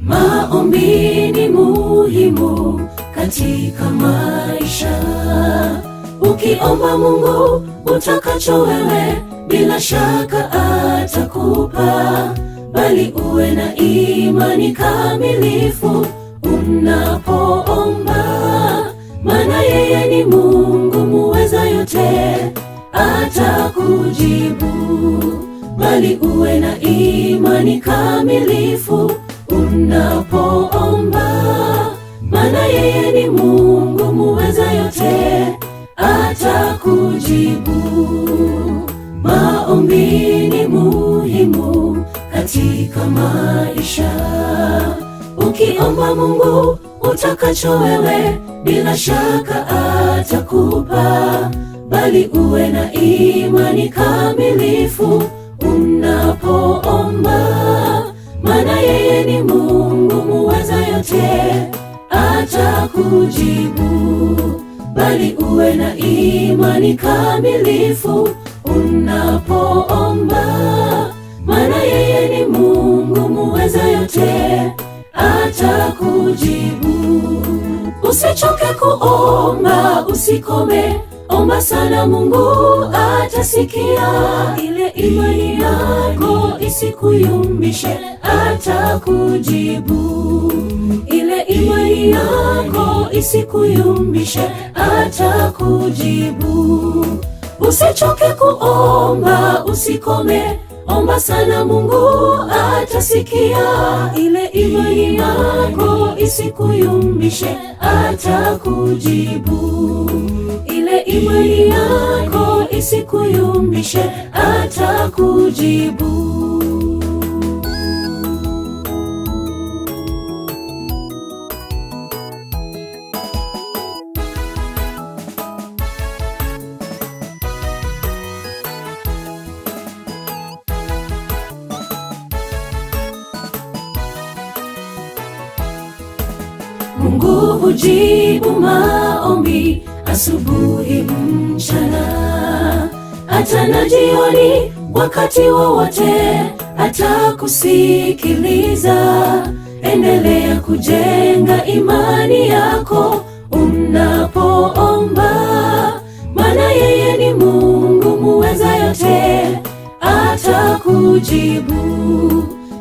Maombi ni muhimu katika maisha. Ukiomba Mungu utakacho wewe, bila shaka atakupa, bali uwe na imani kamilifu unapoomba. Maana yeye ni Mungu muweza yote, atakujibu, bali uwe na imani kamilifu unapoomba. Maana yeye ni Mungu muweza yote, atakujibu. Maombi ni muhimu katika maisha. Ukiomba Mungu utakacho wewe, bila shaka atakupa, bali uwe na imani kamilifu unapoomba. Maana yeye ni Mungu muweza yote, atakujibu, bali uwe na imani kamilifu unapoomba. Maana yeye ni Mungu muweza yote, atakujibu. Usichoke kuomba, usikome, omba sana, Mungu atasikia. Ile imani yako isikuyumbishe, atakujibu. Ile imani yako isikuyumbishe, atakujibu. Usichoke kuomba, usikome, omba sana, Mungu atasikia. Ile imani yako isikuyumbishe, atakujibu. Ile imani yako isikuyumbishe, atakujibu. Mungu hujibu maombi asubuhi, mchana, hata na jioni, wakati wowote atakusikiliza. Endelea kujenga imani yako unapoomba. Maana yeye ni Mungu muweza yote, atakujibu.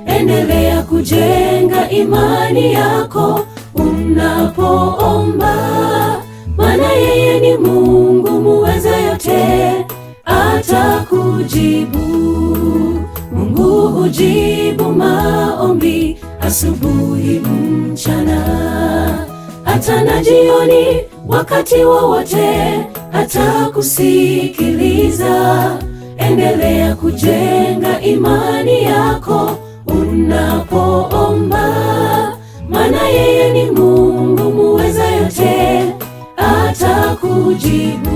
Endelea kujenga imani yako unapoomba. Maana yeye ni Mungu muweza yote, atakujibu. Mungu hujibu maombi asubuhi, mchana, hata na jioni, wakati wowote atakusikiliza. Endelea kujenga imani yako unapoomba. Maana yeye ni Mungu muweza yote, atakujibu.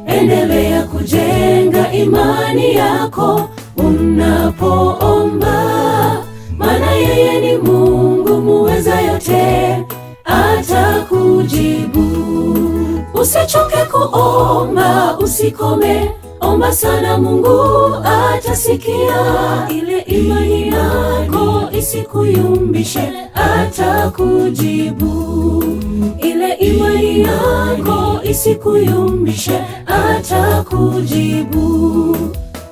Endelea kujenga imani yako unapoomba. Maana yeye ni Mungu muweza yote, atakujibu. Usichoke kuomba, usikome, omba sana, Mungu atasikia. Ile imani yako isikuyumbishe, atakujibu. Ile imani yako isikuyumbishe, atakujibu.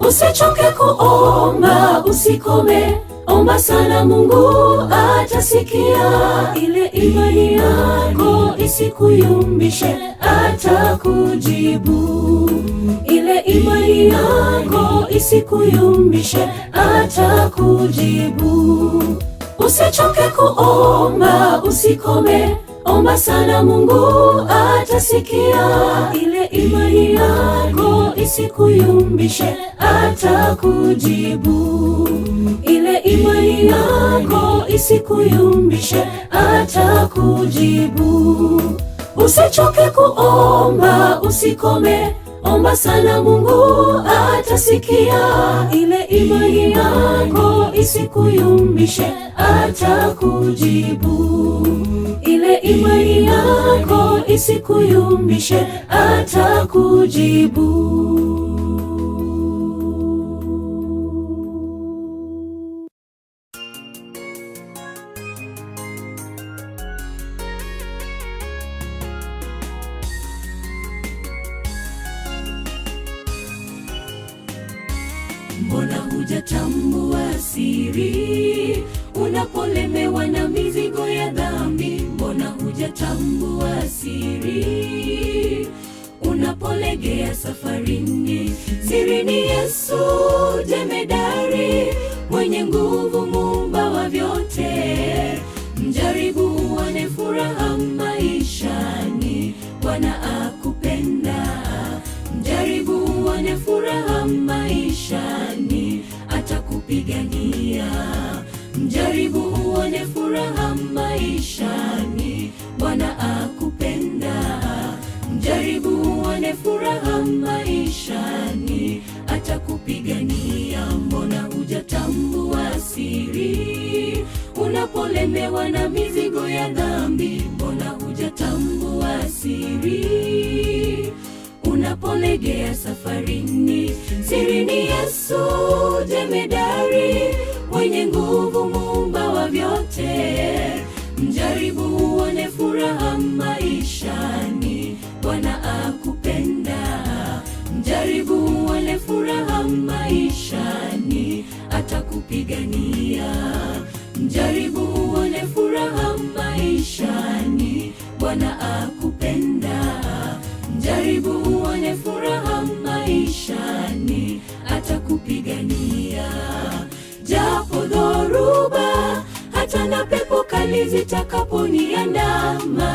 Usichoke kuomba, usikome, omba sana, Mungu atasikia. Ile imani yako isikuyumbishe, atakujibu. Ile imani yako isikuyumbishe, atakujibu. Usichoke kuomba, usikome, omba sana, Mungu atasikia. Ile imani yako isikuyumbishe, atakujibu. Ile imani yako isikuyumbishe, atakujibu. Usichoke kuomba, usikome, omba sana, Mungu atasikia. Ile imani yako isikuyumbishe, atakujibu. Ile imani yako isikuyumbishe, atakujibu. hujatambua siri? Unapolemewa na mizigo ya dhambi, mbona hujatambua siri? Unapolegea safarini, siri ni Yesu jemedari, mwenye nguvu, muumba wa vyote. Mjaribu uone furaha maishani, Bwana akupenda. Mjaribu uone furaha maishani, atakupigania. Mjaribu uone furaha maishani, Bwana akupenda. Mjaribu uone furaha maishani, atakupigania. Mbona hujatambua siri? Unapolemewa na mizigo ya dhambi, mbona hujatambua siri? Unapolegea safarini, siri ni Yesu jemedari, mwenye nguvu, muumba wa vyote. Mjaribu uone furaha maishani, Bwana akupenda. Mjaribu uone furaha maishani, atakupigania. Mjaribu uone furaha maishani, Bwana akupenda. Mjaribu uone furaha maishani, atakupigania. Japo dhoruba hata na pepo kali zitakaponiandama,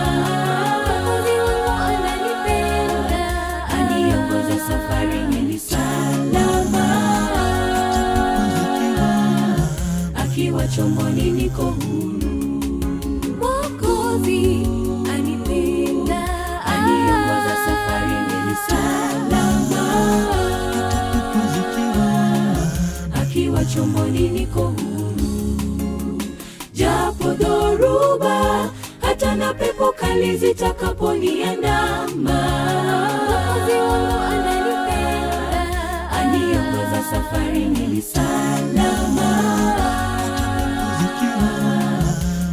ananipenda, aniongoza safarini ni salama. Akiwa chomboni niko huru, Mwokozi anipenda, aniongoza safarini ni salama. Akiwa chomboni niko huru, japo dhoruba hata na pepo kali zitakaponiandama, ananipenda, aniongoza safarini ni salama.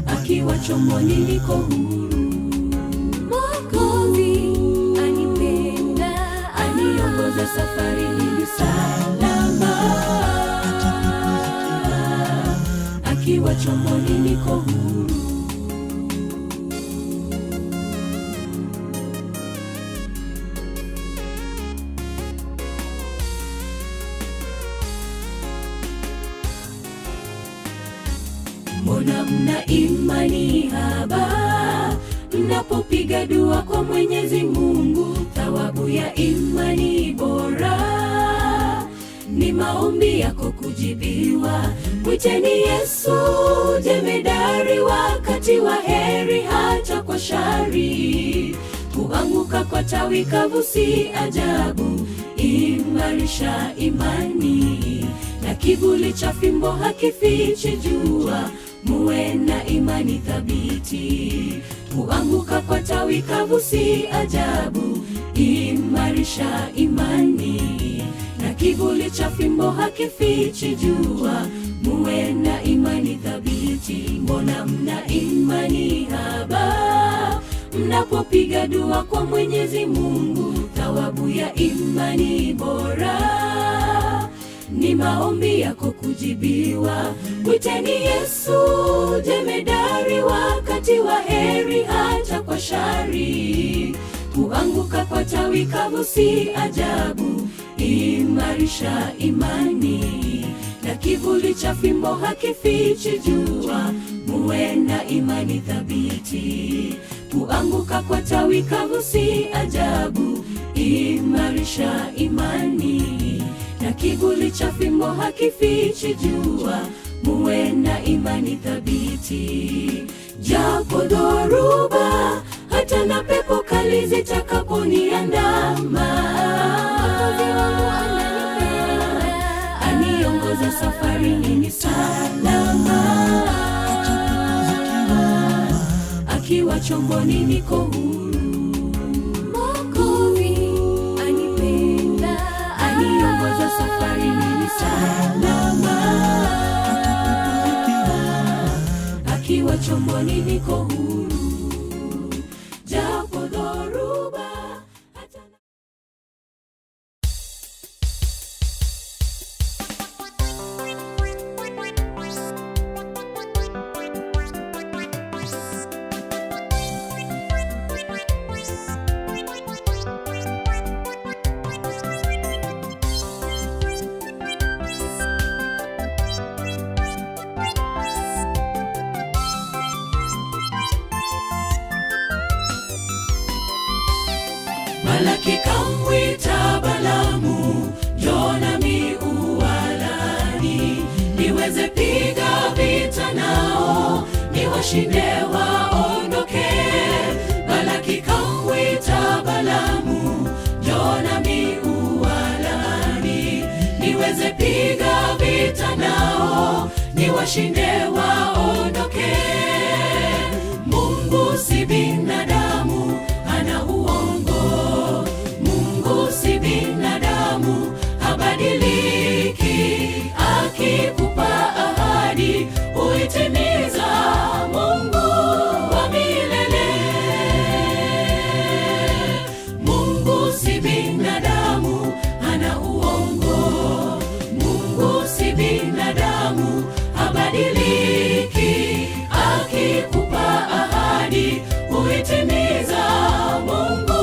Akiwa chomboni niko huru, Mwokozi anipenda, aniongoza safarini ni salama. Akiwa chomboni niko huru. Mbona mna imani haba mnapopiga dua kwa Mwenyezi Mungu? Thawabu ya imani bora ni maombi yako kujibiwa. Mwiteni Yesu jemedari, wakati wa heri hata kwa shari. Kuanguka kwa tawi kavu si ajabu, imarisha imani. Na kivuli cha fimbo hakifichi jua, muwe na imani thabiti. Kuanguka kwa tawi kavu si ajabu, imarisha imani. Na kivuli cha fimbo hakifichi jua, muwe na imani thabiti. Mbona mna imani haba mnapopiga dua kwa Mwenyezi Mungu? Thawabu ya imani bora ni maombi yako kujibiwa. Mwiteni Yesu jemedari, wakati wa heri hata kwa shari. Kuanguka kwa tawi kavu si ajabu, imarisha imani. Na kivuli cha fimbo hakifichi jua, muwe na imani thabiti. Kuanguka kwa tawi kavu si ajabu, imarisha imani. Na kivuli cha fimbo hakifichi jua, muwe na imani thabiti. Japo dhoruba hata na pepo kali zitakaponiandama, aniongoza safarini ni salama. Akiwa chomboni niko huru, Mwokozi anipenda, aniongoza safarini ni salama. Akiwa chomboni niko huru, japo dhoruba hata Balaki kamwita Balamu, njoo nami uwalani, niweze piga vita nao, niwashinde waondoke. Balaki kamwita Balamu, njoo nami uwalani, niweze piga vita nao, niwashinde waondoke. Mungu si binadamu, hana uongo. Mungu si binadamu, habadiliki. Akikupa ahadi, huitimiza. Mungu wa milele. Mungu si binadamu, hana uongo. Mungu si binadamu, habadiliki. Akikupa ahadi, huitimiza. Mungu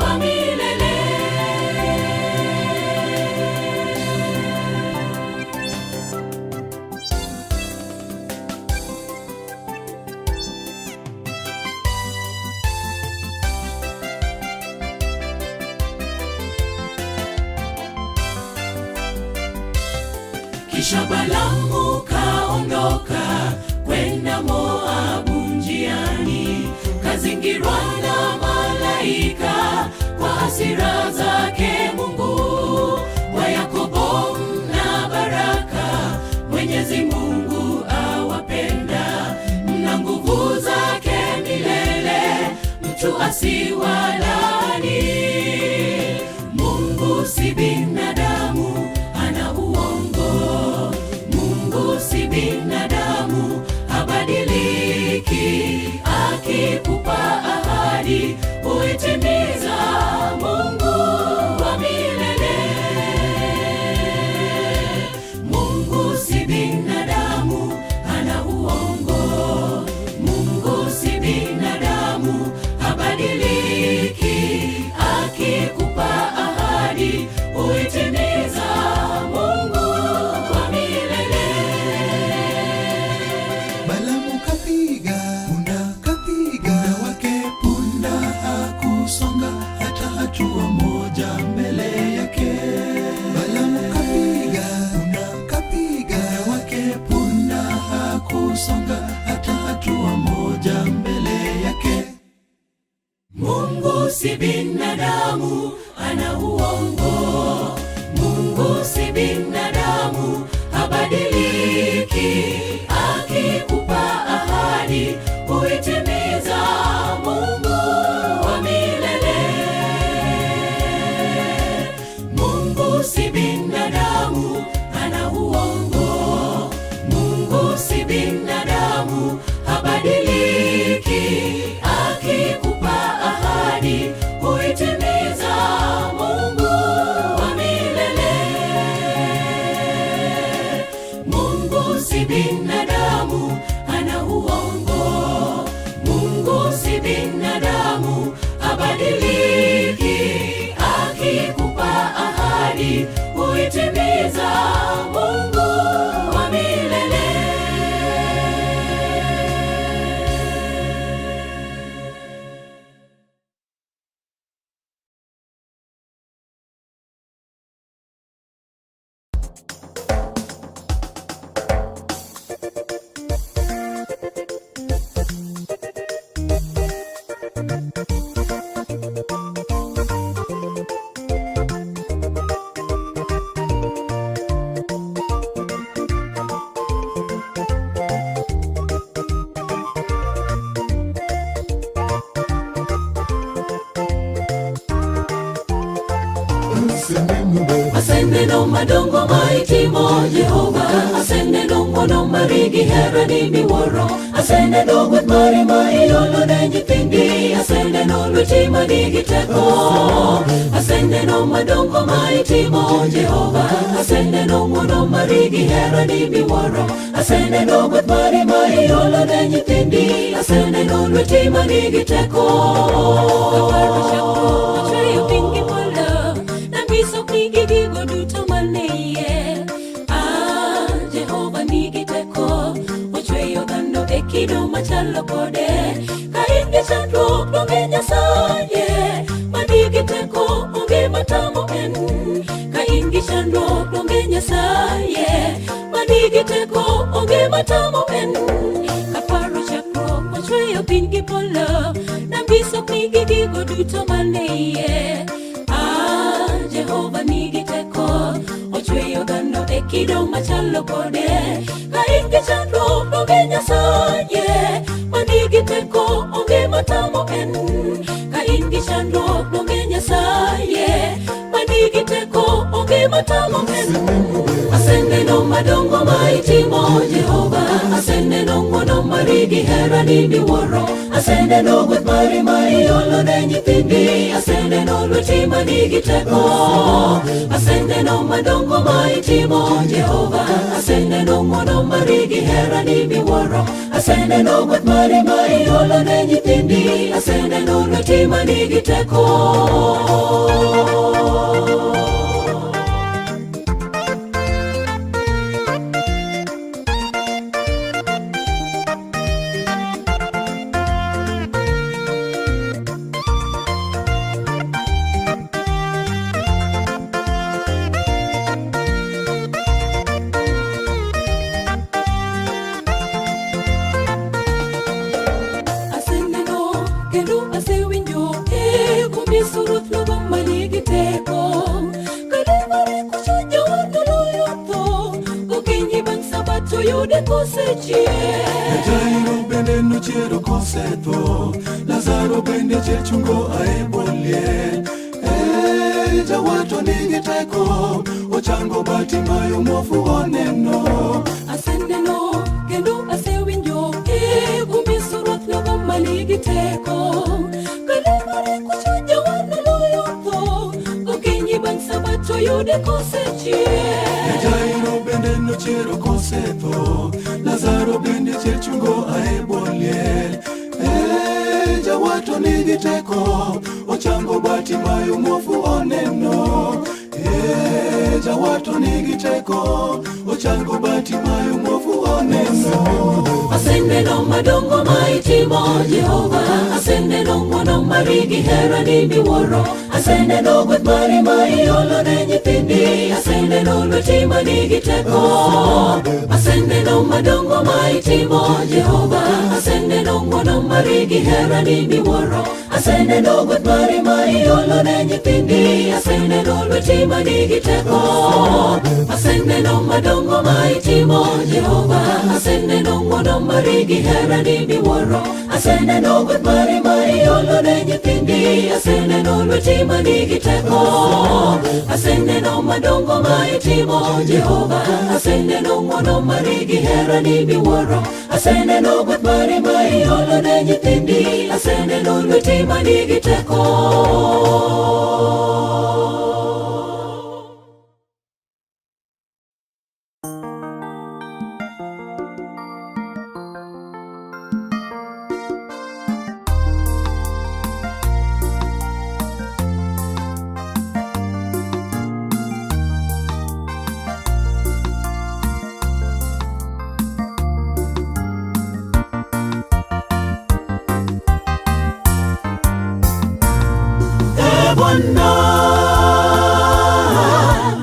wa milele. Kisha Balamu kaondoka kwenda Moabu. Njiani kazingirwa na malaika, kwa hasira zake Mungu wa Yakobo mna baraka. Mwenyezi Mungu awapenda, mna nguvu zake milele, mtu asiwalaani. Mungu si binadamu, hana uongo. Mungu si binadamu, habadiliki. Akikupa ahadi, huitimiza. Mungu wa milele. Mungu si binadamu, hana uongo. Mungu si binadamu, habadiliki. Akikupa ahadi, huitimiza. Mungu wa milele. Balamu kapiga punda wake, punda hakusonga hata hatua moja mbele yake. Balamu kapiga punda wake, punda hakusonga hata hatua moja mbele yake. Mungu si binadamu, hana uongo. Mungu si binadamu, habadiliki. Akikupa ahadi, huitimiza. Mungu wa milele. Mungu si binadamu, hana uongo. Mungu si binadamu, habadiliki. Akikupa ahadi, huitimiza. Mungu wa milele. Mungu si binadamu, hana uongo. Mungu si binadamu, habadiliki. Akikupa ahadi, huitimiza. Mungu wa milele. Aseneno madongo maitimo Jehova, aseneno mono marigi herani miworo, aseneno gweth mari ma iolo ne nyithindi, aseneno lweti manigi teko. Aseneno madongo maitimo Jehova, aseneno mono marigi herani miworo, aseneno gweth mari ma iolo ne nyithindi, aseneno lweti manigi teko. Kido machalo kode, ka in gi chandruok donge Nyasaye manigi teko teko onge matamo en kaparo chakro ochweyo piny gi polo nambiso nigi gigo duto maneye. Jehova nigi teko ochweyo dhano e kido machalo kode. Ka in gi chandruok onge Nyasaye manigi teko onge matamo en. Ka in gi chandruok onge Nyasaye manigi teko onge matamo en. Aseneno madongo ma itimo Jehova, aseneno ng'wono mari gi herani miwuoro, aseneno gweth mari ma iolo ne nyithindi, aseneno lweti manigi teko. Aseneno madongo ma itimo Jehova, aseneno ng'wono mari gi herani miwuoro, aseneno gweth mari ma iolo ne nyithindi, aseneno lweti manigi teko. Jairo bende nochiero kosetho, Lazaro bende chier chungo ae bolie. Jawato nigi teko, ochango Bartimayo muofu oneno. Aseneno kendo asewinjo kumiso ruoth nogo manigi teko. Kalimare kuchunya wanoloyo tho, gokinyi bang' sabato yude kosechier. Jairo bende nochiero kosetho, Lazaro bende chier chungo ae bolie. Jawato nigi teko, ochango Bartimayo muofu oneno. Jawato nigi teko, ochango Bartimayo muofu oneno. Aseneno madongo ma itimo Jehova, aseneno ng'wono mari gi herani miwuoro, aseneno gweth mari ma iolo ne nyithindi, aseneno lweti manigi teko. Aseneno madongo ma itimo Jehova, aseneno ng'wono mari gi herani miwuoro, aseneno gweth mari ma iolo ne nyithindi, aseneno lweti manigi teko. Aseneno madongo ma itimo Jehova, aseneno ng'wono mari gi herani miwuoro, aseneno gweth mari ma iolo ne nyithindi, aseneno lweti manigi teko. Aseneno madongo ma itimo Jehova, aseneno ng'wono mari gi herani miwuoro, aseneno gweth mari ma iolo ne nyithindi, aseneno lweti manigi teko. Bwana,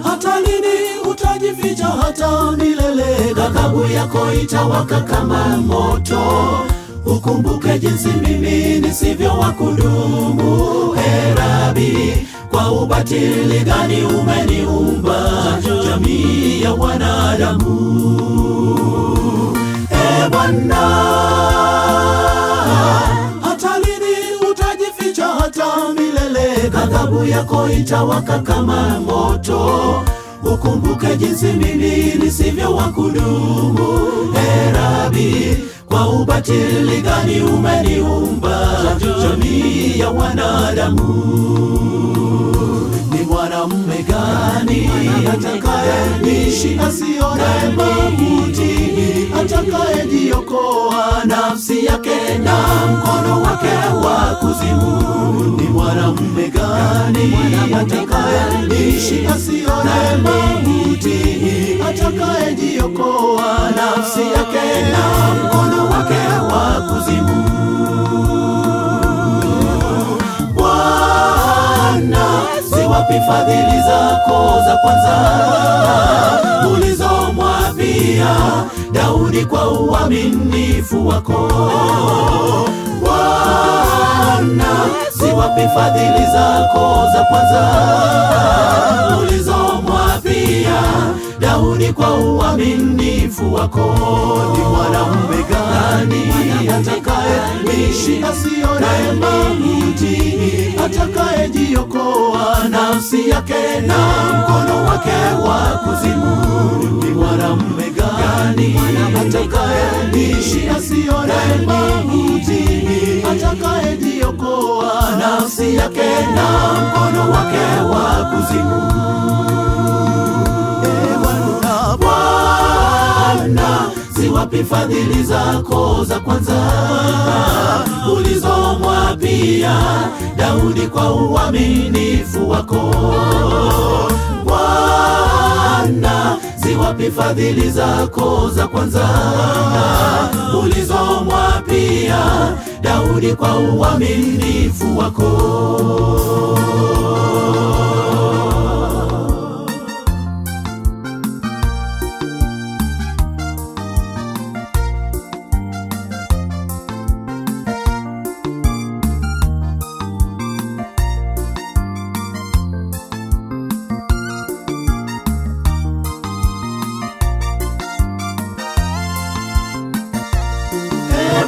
hata lini utajificha hata milele? Ghadhabu yako itawaka kama moto. Ukumbuke jinsi mimi nisivyo wa kudumu. Rabi, kwa ubatili gani umeniumba jamii ya wanadamu? Bwana, hata lini utajificha hata milele? Ghadhabu yako itawaka kama moto. Ukumbuke jinsi mimi nisivyo wa kudumu. Rabi, kwa ubatili gani umeniumba jamii ya wanadamu? Ni mwanamume gani atakayeishi asione mauti, atakayejiokoa nafsi yake na mkono wake wa kuzimu? Ni mwanamume gani atakayeishi asione mauti, atakayejiokoa nafsi yake na mkono wake wa kuzimu? Bwana, ziwapi fadhili zako za kwanza ulizomwapia ulizomwapia Daudi kwa uaminifu wako. Bwana, ziwapi fadhili zako za kwanza ulizomwapia Daudi kwa uaminifu wako. Ni mwanamume gani atakayeishi asione mauti, atakayejiokoa nafsi yake na mkono wake wa kuzimu? Ni mwanamume gani atakayeishi asione mauti, atakayejiokoa nafsi yake na mkono wake wa kuzimu? Bwana, ziwapi fadhili zako za kwanza ulizomwapia Daudi kwa uaminifu wako. Bwana, ziwapi fadhili zako za kwanza ulizomwapia Daudi kwa uaminifu wako.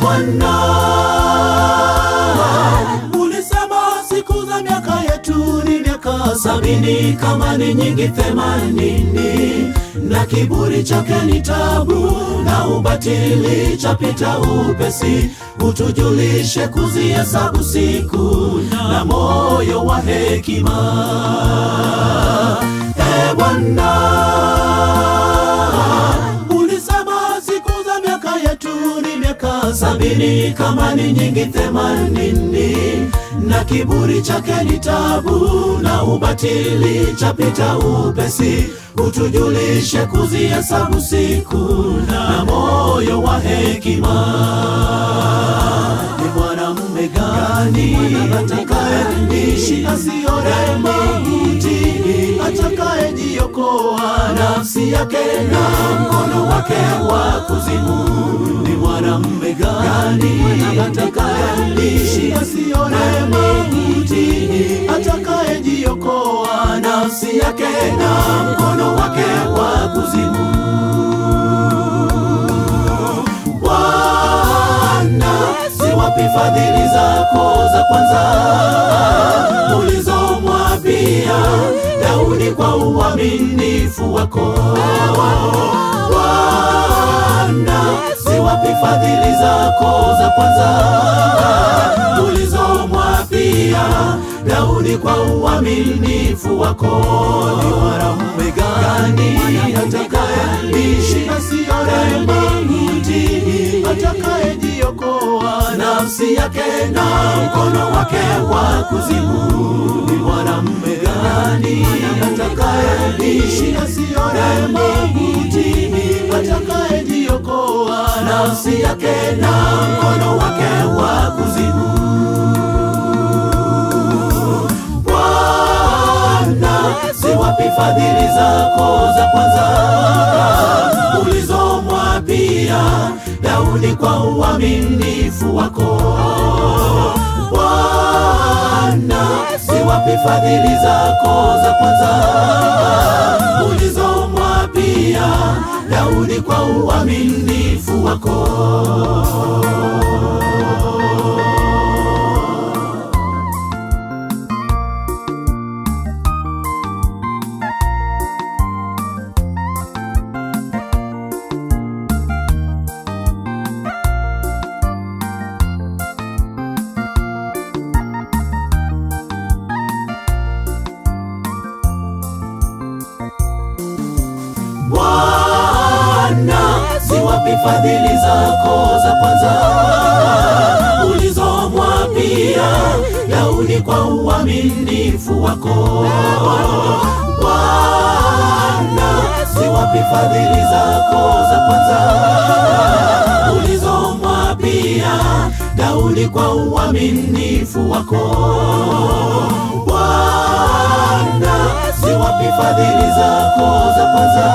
Bwana, ulisema siku za miaka yetu ni miaka 70, kama ni nyingi 80, na kiburi chake ni tabu, na ubatili chapita upesi. Utujulishe kuzihesabu siku na moyo wa hekima. Bwana, miaka 70, kama ni nyingi 80, na kiburi chake ni tabu, na ubatili chapita upesi. Utujulishe kuzihesabu siku na moyo wa hekima. Ni mwanamume gani atakayeishi asione mauti, atakayejiokoa nafsi yake na mkono wake wa kuzimu? Ni mwanamume gani atakayeishi asione mauti, atakayejiokoa nafsi yake na mkono wake wa kuzimu? Bwana, ziwapi fadhili zako za kwanza ulizomwapia Daudi kwa uaminifu wako. Bwana, ziwapi fadhili zako za kwanza ulizomwapia Daudi kwa uaminifu wako. Ni mwanamume gani atakayeishi asione mauti, atakayejiokoa nafsi yake na mkono wake wa kuzimu? Ni mwanamume gani atakayeishi asione mauti, atakayejiokoa nafsi yake na mkono wake wa kuzimu? Bwana, ziwapi fadhili zako za kwanza ulizomwapia Daudi kwa uaminifu wako. Bwana, ziwapi fadhili zako za kwanza ulizomwapia Daudi kwa uaminifu wako. Bwana, ziwapi fadhili zako za kwanza ulizomwapia Daudi kwa uaminifu wako. Bwana, ziwapi fadhili zako za kwanza ulizomwapia Daudi kwa uaminifu wako. Bwana, ziwapi fadhili zako za kwanza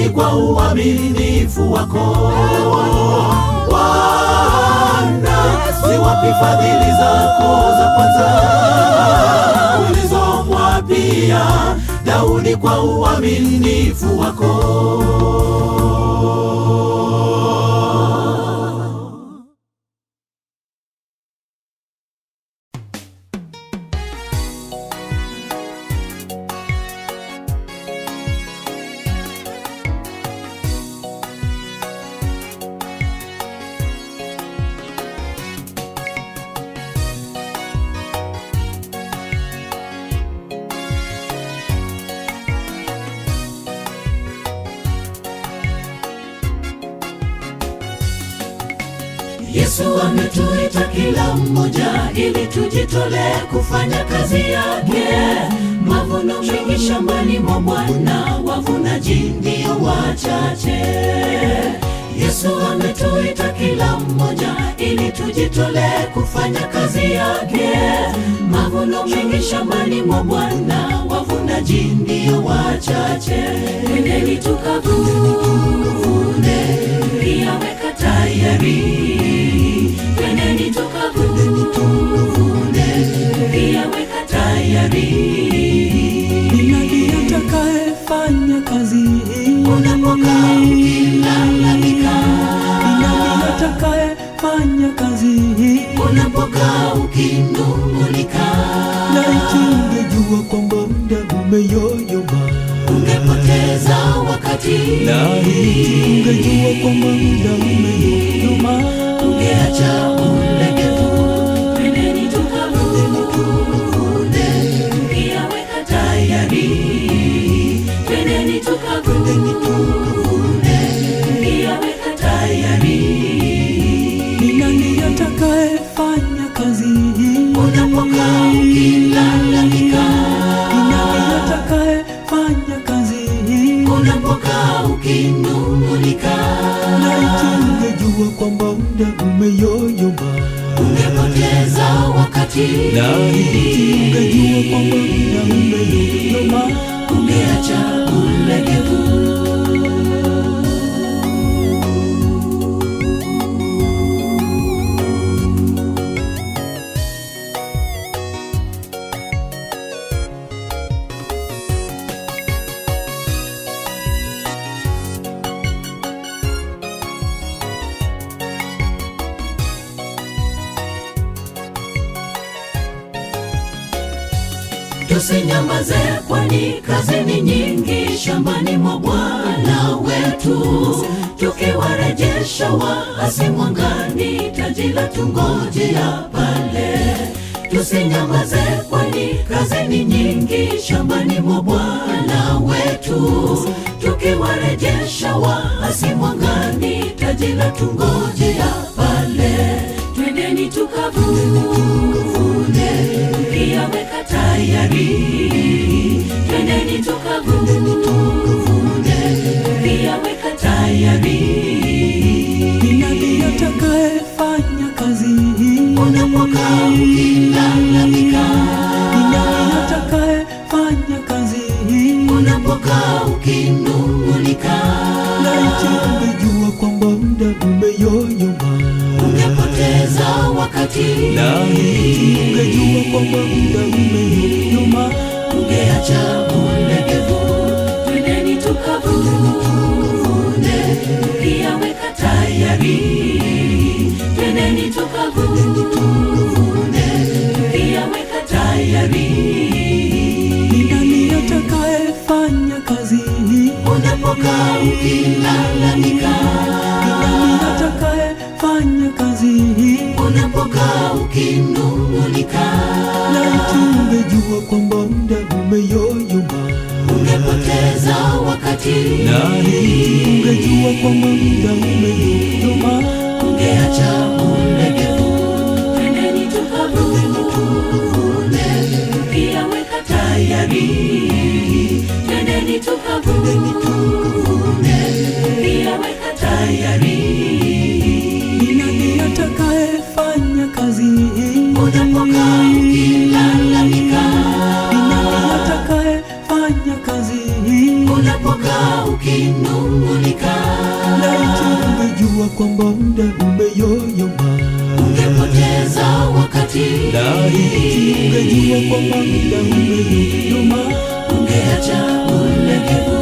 Daudi kwa uaminifu wako. Bwana, ni wapi fadhili zako za kwanza ulizomwapia Daudi kwa uaminifu wako? Yesu ametuita kila mmoja ili tujitolee kufanya kazi yake. Mavuno mengi shambani mwa Bwana, wavunaji ndio wachache. Yesu ametuita kila mmoja ili tujitolee kufanya kazi yake. Mavuno mengi shambani mwa Bwana, wavunaji ndio wachache. Twendeni tukavune, pia weka tayari. Twendeni tukavune, pia weka tayari. Ni nani atakayefanya kazi hii? Unapokaa ukilalamika, Ni nani atakayefanya kazi hii? unapokaa ukinung'unika, Laiti ungejua kwamba muda umeyoyoma, ungepoteza wakati. laiti ungejua kwamba muda umeyoyoma, ungeacha ulegevu. Twendeni tukavune, pia weka tayari. Twendeni tukavune, pia weka tayari. Ni nani atakayefanya kazi hii? Unapokaa ukilalamika, Ni nani atakayefanya kazi hii? unapokaa ukinung'unika, Laiti ungejua kwamba muda umeyoyoma, ungepoteza wakati. laiti ungejua kwamba muda umeyoyoma, ungeacha ulegevu. Tusinyamaze, kwani kazi ni nyingi shambani mwa Bwana wetu. Tukiwarejesha waasi mwangani, taji la tungojea pale. Tusinyamaze, kwani kazi ni nyingi shambani mwa Bwana wetu. Tukiwarejesha waasi mwangani, taji la tungojea pale. Twendeni tukavune, pia weka tayari. Twendeni tukavune, pia weka tayari. Ni nani atakayefanya kazi hii? Unapokaa ukilalamika, Ni nani atakayefanya kazi hii? unapokaa ukinung'unika, Laiti ungejua kwamba muda umeyoyoma, ungepoteza wakati. laiti ungejua kwamba muda umeyoyoma, ungeacha ulegevu. Twendeni tukavune, pia weka tayari. Twendeni tukavune, pia weka tayari. Ni nani atakayefanya kazi hii? Unapokaa ukilalamika, Ni nani atakayefanya kazi hii? unapokaa ukinung'unika, Laiti ungejua kwamba muda umeyoyoma, ungepoteza wakati. laiti ungejua kwamba muda umeyoyoma, ungeacha ulegevu. Twendeni tukavune, pia weka tayari. Twendeni tukavune, pia weka tayari. Ni nani atakayefanya kazi hii? Unapokaa ukilalamika, Ni nani atakayefanya kazi hii? unapokaa ukinung'unika. Laiti ungejua kwamba muda umeyoyoma, ungepoteza wakati. laiti ungejua kwamba muda umeyoyoma, ungeacha ulegevu.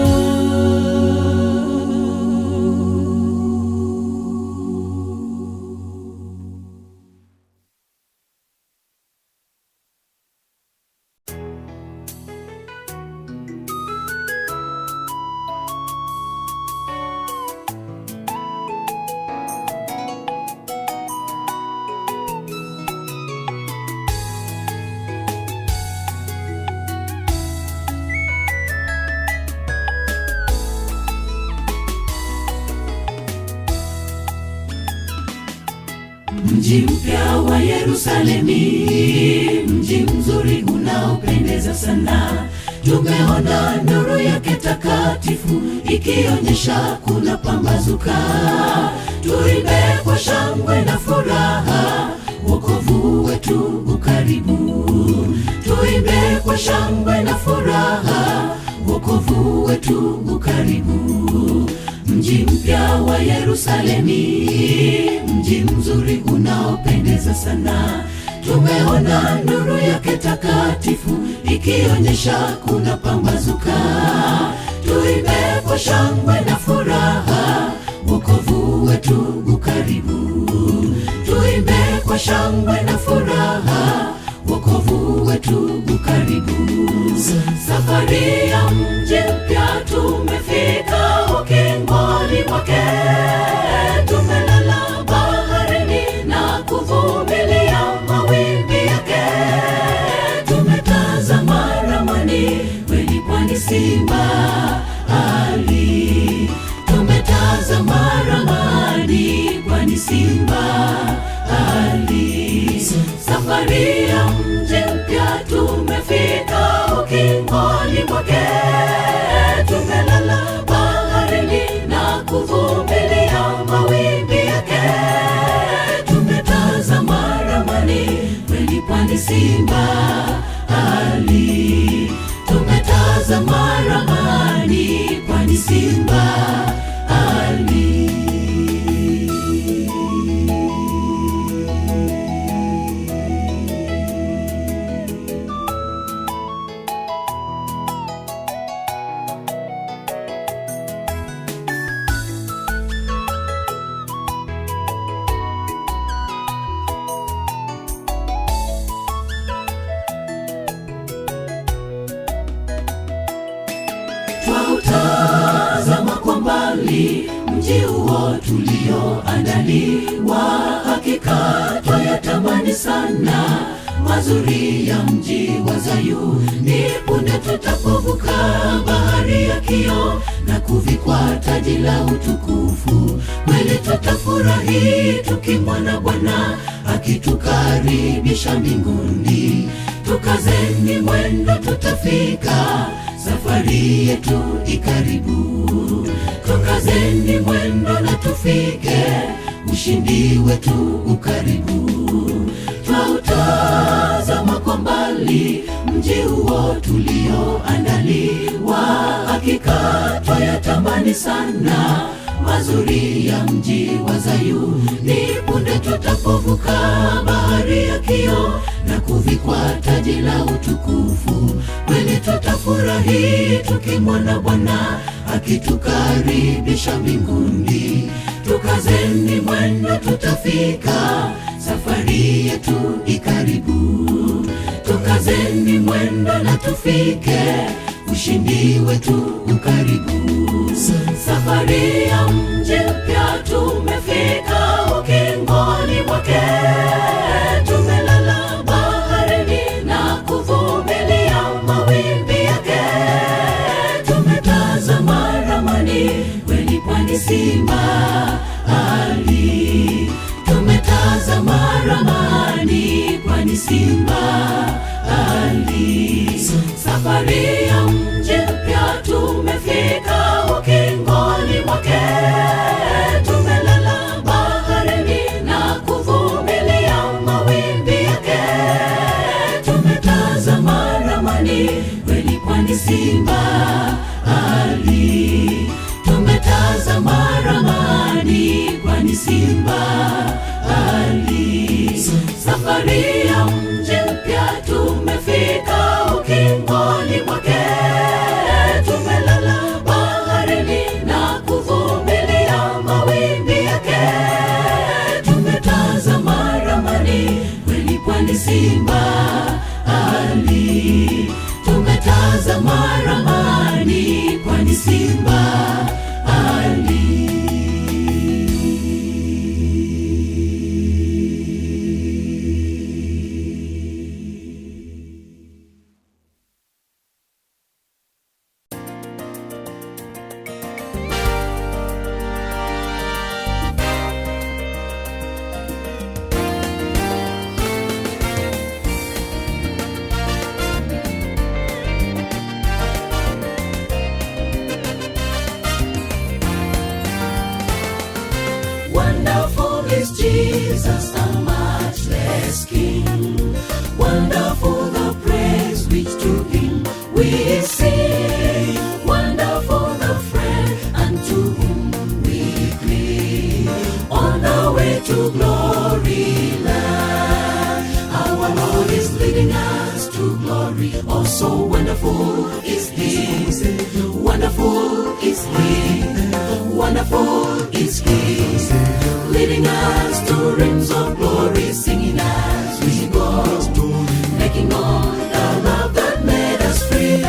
Mji mpya wa Yerusalemi, mji mzuri unaopendeza sana. Tumeona nuru yake takatifu ikionyesha kuna pambazuka. Tuimbe kwa shangwe na furaha, wokovu wetu ukaribu. Tuimbe kwa shangwe na furaha, wokovu wetu ukaribu. Mji mpya wa Yerusalemi, mji mzuri unaopendeza sana. Tumeona nuru yake takatifu ikionyesha kuna pambazuka. Tuimbe kwa shangwe na furaha, wokovu wetu ukaribu. Tuimbe kwa shangwe na furaha, wokovu wetu ukaribu. Safari ya mji mpya tumefika ukingoni mwake. Tumelala baharini na kuvumilia mawimbi yake. Tumetazama ramani kweli pwani Simba ali. Tumetazama ramani pwani Simba ali. Safari ya mji mpya tumefika ukingoni mwake. Tumelala baharini na kuvumilia mawimbi yake. Tumetazama ramani kweli pwani Simba ali. Tumetazama ramani pwani Simba ali. Twautazama kwa mbali mji huo tulioandaliwa. Hakika twayatamani sana mazuri ya mji wa Zayuni. Punde tutapovuka bahari ya kioo na kuvikwa taji la utukufu. Kweli tutafurahi tukimwona Bwana akitukaribisha mbinguni. Tukazeni mwendo, tutafika, safari yetu ikaribu. Tukazeni mwendo na tufike, ushindi wetu ukaribu. Twautazama kwa mbali mji huo tulioandaliwa. Hakika twayatamani sana mazuri ya mji wa Zayuni. Punde tutapovuka bahari ya kioo na kuvikwa taji la utukufu. Kweli tutafurahi tukimwona Bwana akitukaribisha mbinguni. Tukazeni mwendo, tutafika, safari yetu ikaribu. Tukazeni mwendo na tufike, ushindi wetu ukaribu. Safari ya mji mpya tumefika ukingoni mwake. Tumelala baharini na kuvumilia mawimbi yake. Tumetazama ramani kweli pwani Simba ali. Tumetazama ramani pwani Simba ali. Safari ya mji mpya tumefika ukingoni mwake. Tumelala baharini na kuvumilia mawimbi yake. Tumetazama ramani kweli pwani Simba ali. tumetazama ramani, kwani simba ali safari ya mji mpya. Tumefika ukingoni mwake, tumelala baharini na kuvumilia mawimbi yake. Tumetazama ramani, kweli pwani simba ali. Tumetazama ramani, kwani simba ali. Wonderful is Jesus, a matchless King. Wonderful the praise which to Him we sing. Wonderful the friend unto whom we cling. On the way to glory land, our Lord is leading us to glory. Oh, so wonderful is He. Wonderful is He. Wonderful is He. Leading us to realms of glory, singing as we go, making known the love that made us free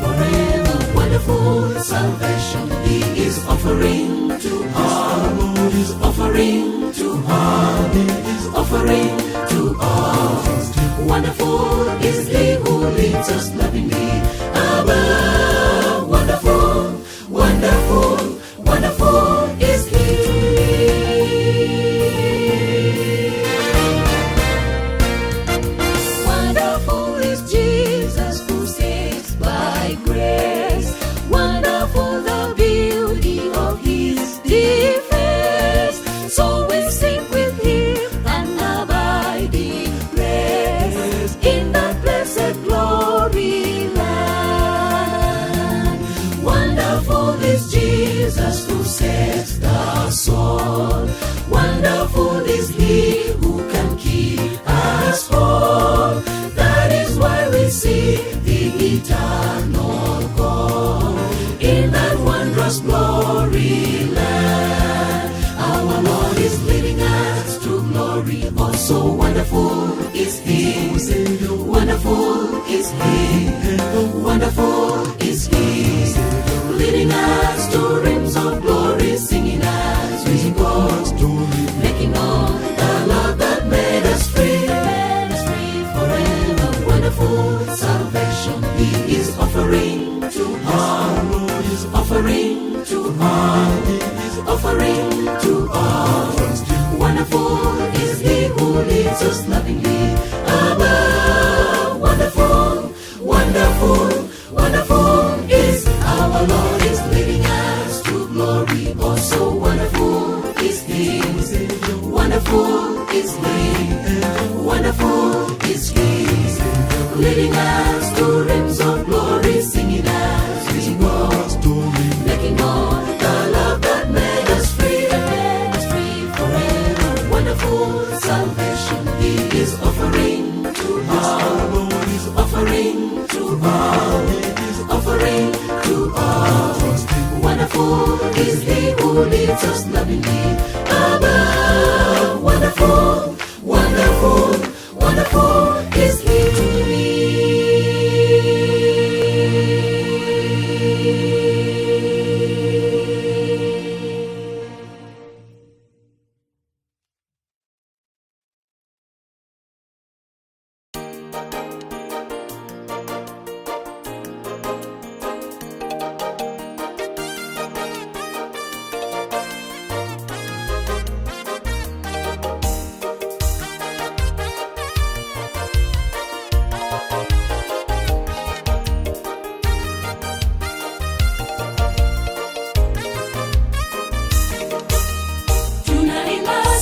forever. Wonderful salvation He is offering to us, offering to us, offering to us. Wonderful is He who leads us lovingly above. Wonderful, wonderful, wonderful is He. Wonderful is Jesus who saves by grace. Wonderful the beauty of His defense. So we sing with Him and abide in grace in that blessed glory land. Wonderful is Jesus who sets the soul. Wonderful is He who can keep us whole. That is why we see the eternal call in that wondrous glory land. Our Lord is leading us to glory. Oh, so wonderful is He. Wonderful is He. Wonderful is He. Leading us to realms of glory, singing as we go, making known the love that made us free forever. Wonderful salvation He is offering to us, offering to us, offering to us. Wonderful is He who leads us lovingly above. Wonderful, wonderful, wonderful is our Lord is leading us to glory. Oh, so wonderful is He. Wonderful is He. Wonderful is He. Leading us to realms of glory, singing as we go, making known the love that made us free forever. Wonderful salvation He is offering to us, offering to us, offering to us. Wonderful is He who leads us lovingly above. Wonderful, wonderful, wonderful is He to me.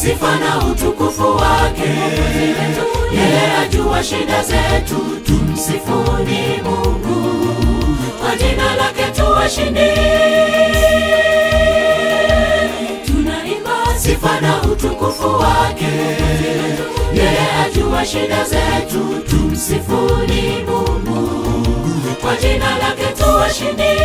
sifa na utukufu wake. Yeye ajua shida zetu, tumsifuni Mungu. Kwa jina lake tuwashindi. shida zetu, tumsifuni Mungu. Kwa jina lake tuwashinde.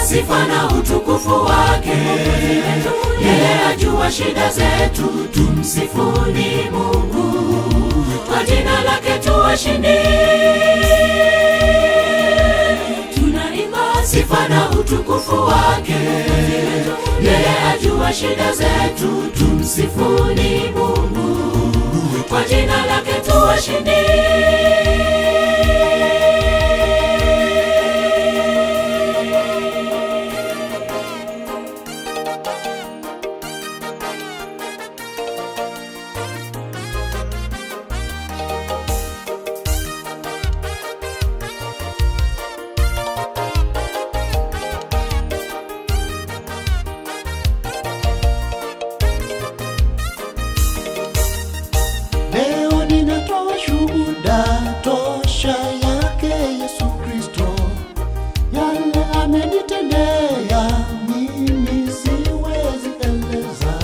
Sifa na utukufu wake, yeye ajua shida zetu, tumsifuni Mungu. Kwa jina lake tuwashinde. Tunaimba sifa na utukufu wake, yeye ajua shida zetu, tumsifuni Mungu. Kwa jina lake tuwashinde. Tosha yake Yesu Kristo, yale amenitendea mimi siwezi eleza.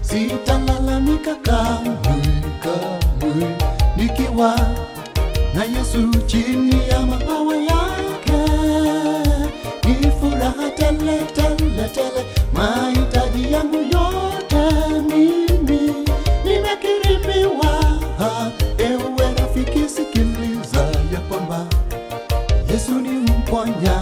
Sitalalamika kamwe, nikiwa na Yesu chini ya mabawa yake. Ni furaha tele tele tele, mahitaji yangu yote mimi nimekirimiwa. Ewe rafiki, sikiliza ya kwamba Yesu ni mponya.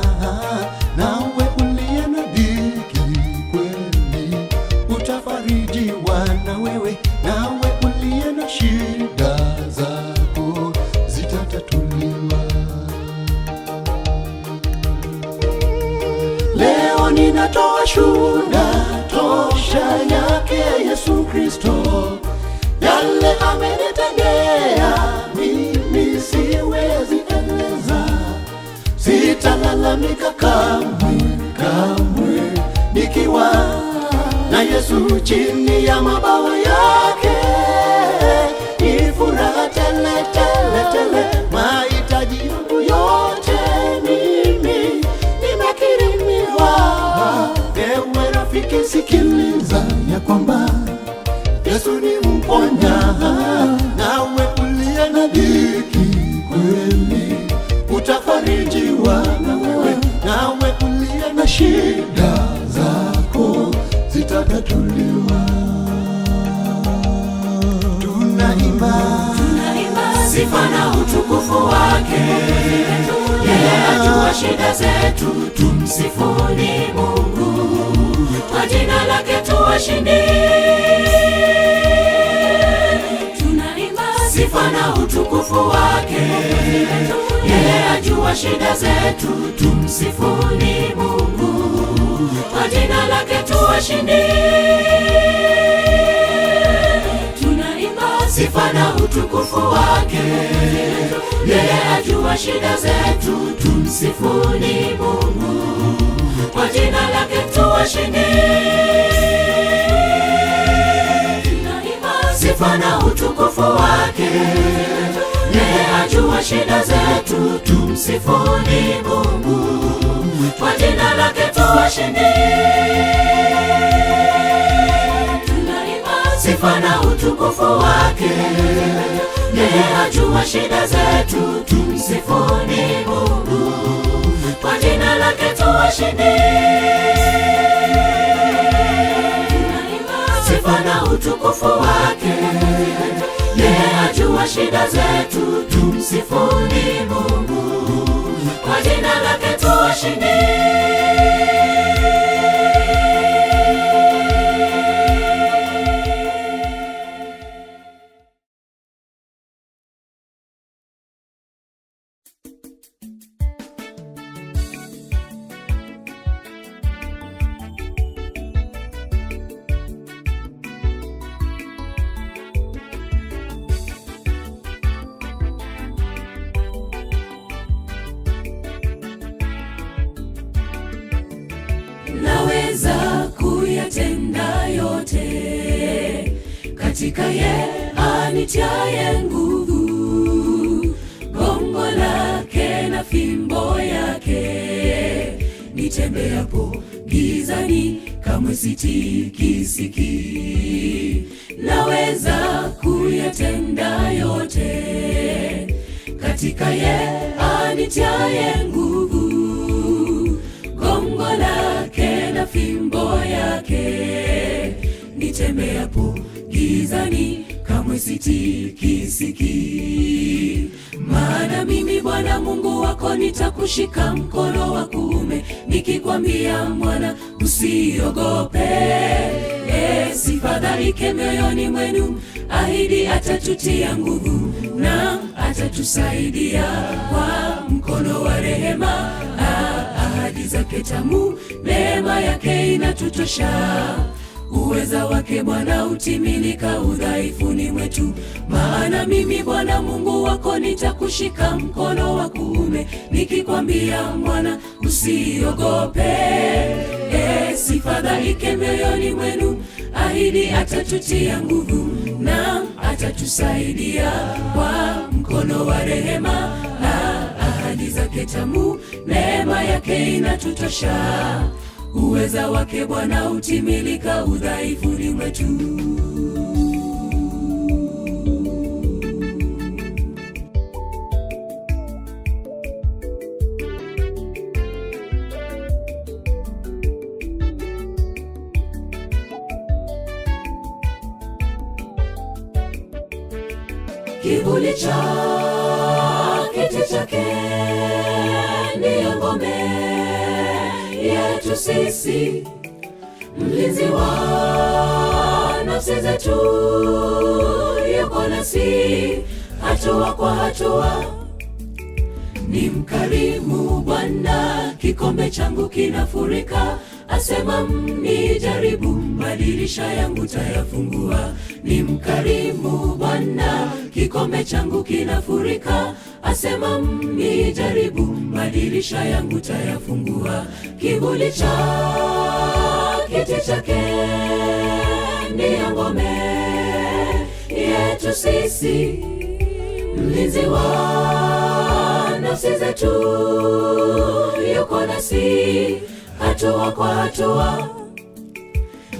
Nawe uliye na dhiki kweli utafarijiwa na wewe. Nawe uliye na shida zako zitatatuliwa. Leo ninatoa shuhuda tosha yake Yesu Kristo, yale amenitendea mimi siwezi eleza. Sitalalamika kamwe, nikiwa na Yesu chini ya mabawa yake. Ni furaha tele tele tele, mahitaji yangu yote mimi nimekirimiwa. Ewe rafiki, sikiliza ya kwamba Yesu ni mponya. Nawe uliye na dhiki kweli utafarijiwa na wewe. Nawe uliye na shida zako zitatatuliwa. Tunaimba sifa na utukufu wake, yeye ajua shida zetu, tumsifuni Mungu. Kwa jina lake tuwashinde. Sifa na utukufu wake, yeye ajua shida zetu, tumsifuni Mungu. kwa jina lake tuwashinde. Tunaimba sifa na utukufu wake, yeye ajua shida zetu, tumsifuni Mungu, kwa jina lake tuwashinde. Tunaimba sifa na utukufu wake, yeye ajua shida zetu, tumsifuni Mungu, kwa jina lake tuwashinde. Tunaimba sifa na utukufu wake, yeye ajua shida zetu, tumsifuni Mungu, kwa jina lake tuwashinde. Tunaimba sifa na utukufu wake, yeye ajua shida zetu, tumsifuni Mungu, kwa jina lake tuwashinde. Naweza kuyatenda yote katika yeye anitiaye nguvu, gongo lake na fimbo yake, nitembeapo gizani kamwe sitikisiki. Naweza kuyatenda yote katika yeye anitiaye nguvu, gongo lake na fimbo yake, nitembeapo gizani kamwe sitikisiki. Maana mimi Bwana Mungu wako nitakushika mkono wa kuume, nikikwambia mwana usiogope. Sifadhaike mioyoni mwenu, ahidi atatutia nguvu na atatusaidia kwa mkono wa rehema. Ahadi zake tamu, neema yake inatutosha. Uweza wake Bwana utimilika udhaifuni mwetu. Maana mimi Bwana Mungu wako nitakushika mkono wa kuume, nikikwambia mwana usiogope. Sifadhaike mioyoni mwenu, ahidi atatutia nguvu na atatusaidia kwa mkono wa rehema. Ahadi zake tamu, neema yake inatutosha. Uweza wake Bwana utimilika udhaifuni mwetu. Kivuli cha kiti chake ndiyo ngome yetu sisi, mlinzi wa nafsi zetu yuko nasi hatua kwa hatua. Ni mkarimu Bwana, kikombe changu kinafurika. Asema mnijaribu, madirisha yangu tayafungua. Ni mkarimu Bwana, kikombe changu kinafurika. Asema mnijaribu, madirisha yangu tayafungua. Kivuli cha kiti chake ndiyo ngome yetu sisi, mlinzi wa nafsi zetu yuko nasi hatua kwa hatua.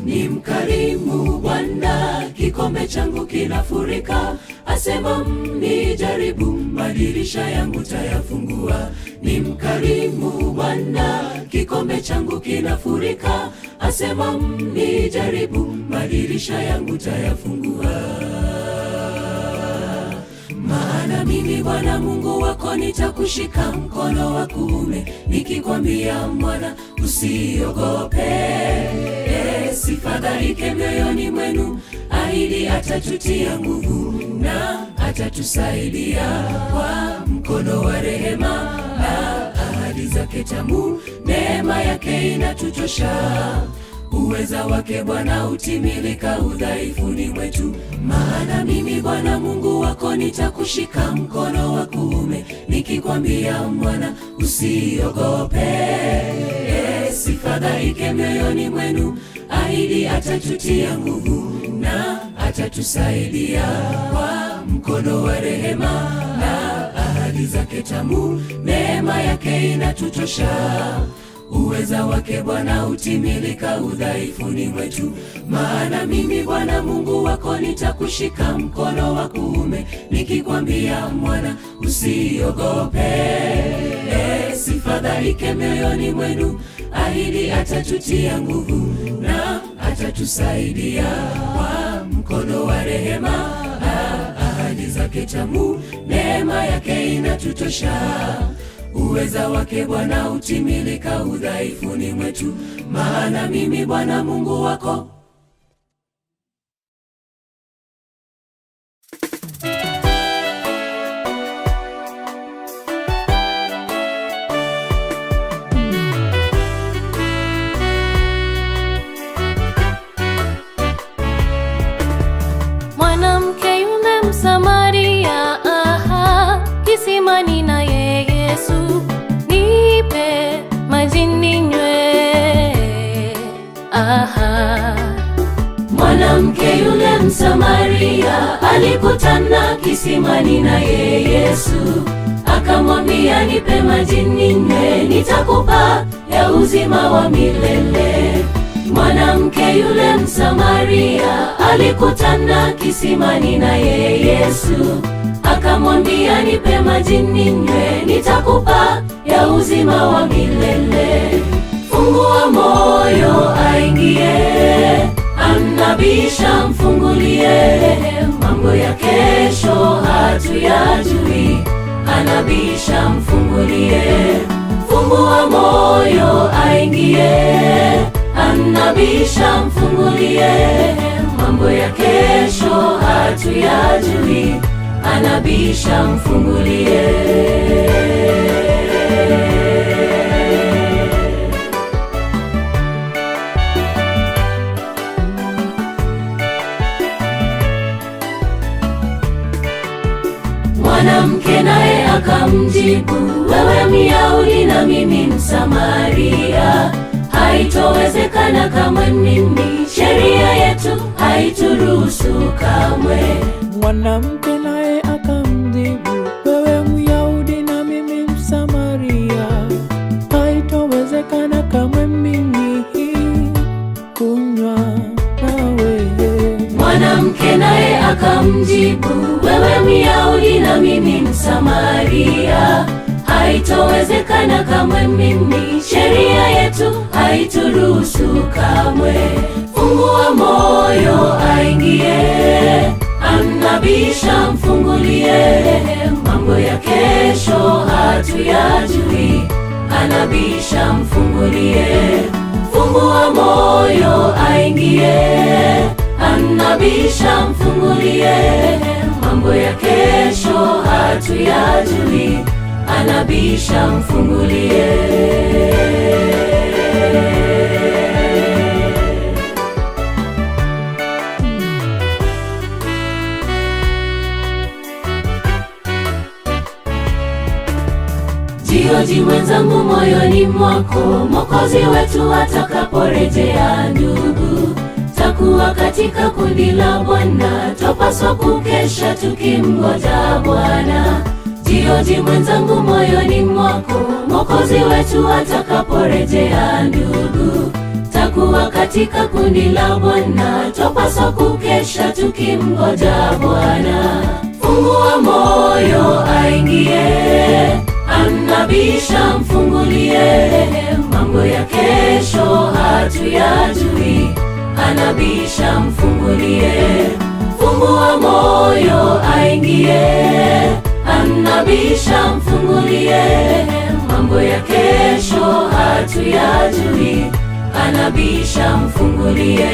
Ni mkarimu Bwana, kikombe changu kinafurika. Asema mnijaribu, madirisha yangu tayafungua. Ni mkarimu Bwana, kikombe changu kinafurika. Asema mnijaribu, madirisha yangu tayafungua. Maana mimi Bwana Mungu wako nitakushika mkono wa kuume, nikikwambia mwana usiogope. Sifadhaike mioyoni mwenu, ahidi atatutia nguvu na atatusaidia kwa mkono wa rehema. Ahadi zake tamu, neema neema yake inatutosha. Uweza wake Bwana utimilika udhaifuni mwetu. Maana mimi Bwana Mungu wako nitakushika mkono wa kuume, nikikwambia mwana usiogope. Sifadhaike mioyoni mwenu, ahidi atatutia nguvu na atatusaidia kwa mkono wa rehema na ahadi zake tamu. Neema yake inatutosha. Uweza wake Bwana utimilika udhaifuni mwetu. Maana mimi Bwana Mungu wako nitakushika mkono wa kuume, nikikwambia mwana usiogope. Sifadhaike mioyoni mwenu, ahidi atatutia nguvu na atatusaidia kwa mkono wa rehema na ahadi zake tamu. Neema yake inatutosha. Uweza wake Bwana utimilika udhaifuni mwetu. Maana mimi Bwana Mungu wako Mwanamke yule Msamaria, kisimani naye Yesu, nipe maji ninywe. Mwanamke yule Msamaria alikutana kisimani naye Yesu, akamwambia nipe maji ninywe, nitakupa ya uzima wa milele. Mwanamke yule Msamaria alikutana kisimani naye Yesu, akamwambia nipe maji ninywe, nitakupa ya uzima wa milele. Fungua moyo aingie, anabisha mfungulie, mambo ya kesho hatuyajui, anabisha mfungulie. Fungua moyo aingie, anabisha mfungulie, mambo ya kesho hatuyajui, anabisha mfungulie. Mwanamke naye akamjibu, wewe Myahudi na mimi Msamaria, haitowezekana kamwe, mimi sheria yetu haituruhusu kamwe. Mwanamke naye akamjibu, wewe Myahudi na mimi Msamaria, haitowezekana kamwe mimi kunywa nawe. Mwanamke naye akamjibu, wewe Myahudi na mimi Msamaria, haitowezekana kamwe, mimi sheria yetu haituruhusu kamwe. Fungua moyo aingie, anabisha mfungulie, mambo ya kesho hatuyajui, anabisha mfungulie. Fungua moyo aingie, anabisha mfungulie, mambo ya kesho hatuyajui, anabisha mfungulie. Jioji mwenzangu moyoni mwako, Mwokozi wetu atakaporejea. Ndugu, takuwa katika kundi la Bwana, twapaswa kukesha tukimngoja Bwana. Jioji mwenzangu moyoni mwako, Mwokozi wetu atakaporejea. Ndugu, takuwa katika kundi la Bwana, twapaswa kukesha tukimngoja Bwana. Fungua moyo aingie, anabisha mfungulie, mambo ya kesho hatuyajui, anabisha mfungulie. Fungua moyo aingie, anabisha mfungulie, mambo ya kesho hatuyajui, anabisha mfungulie.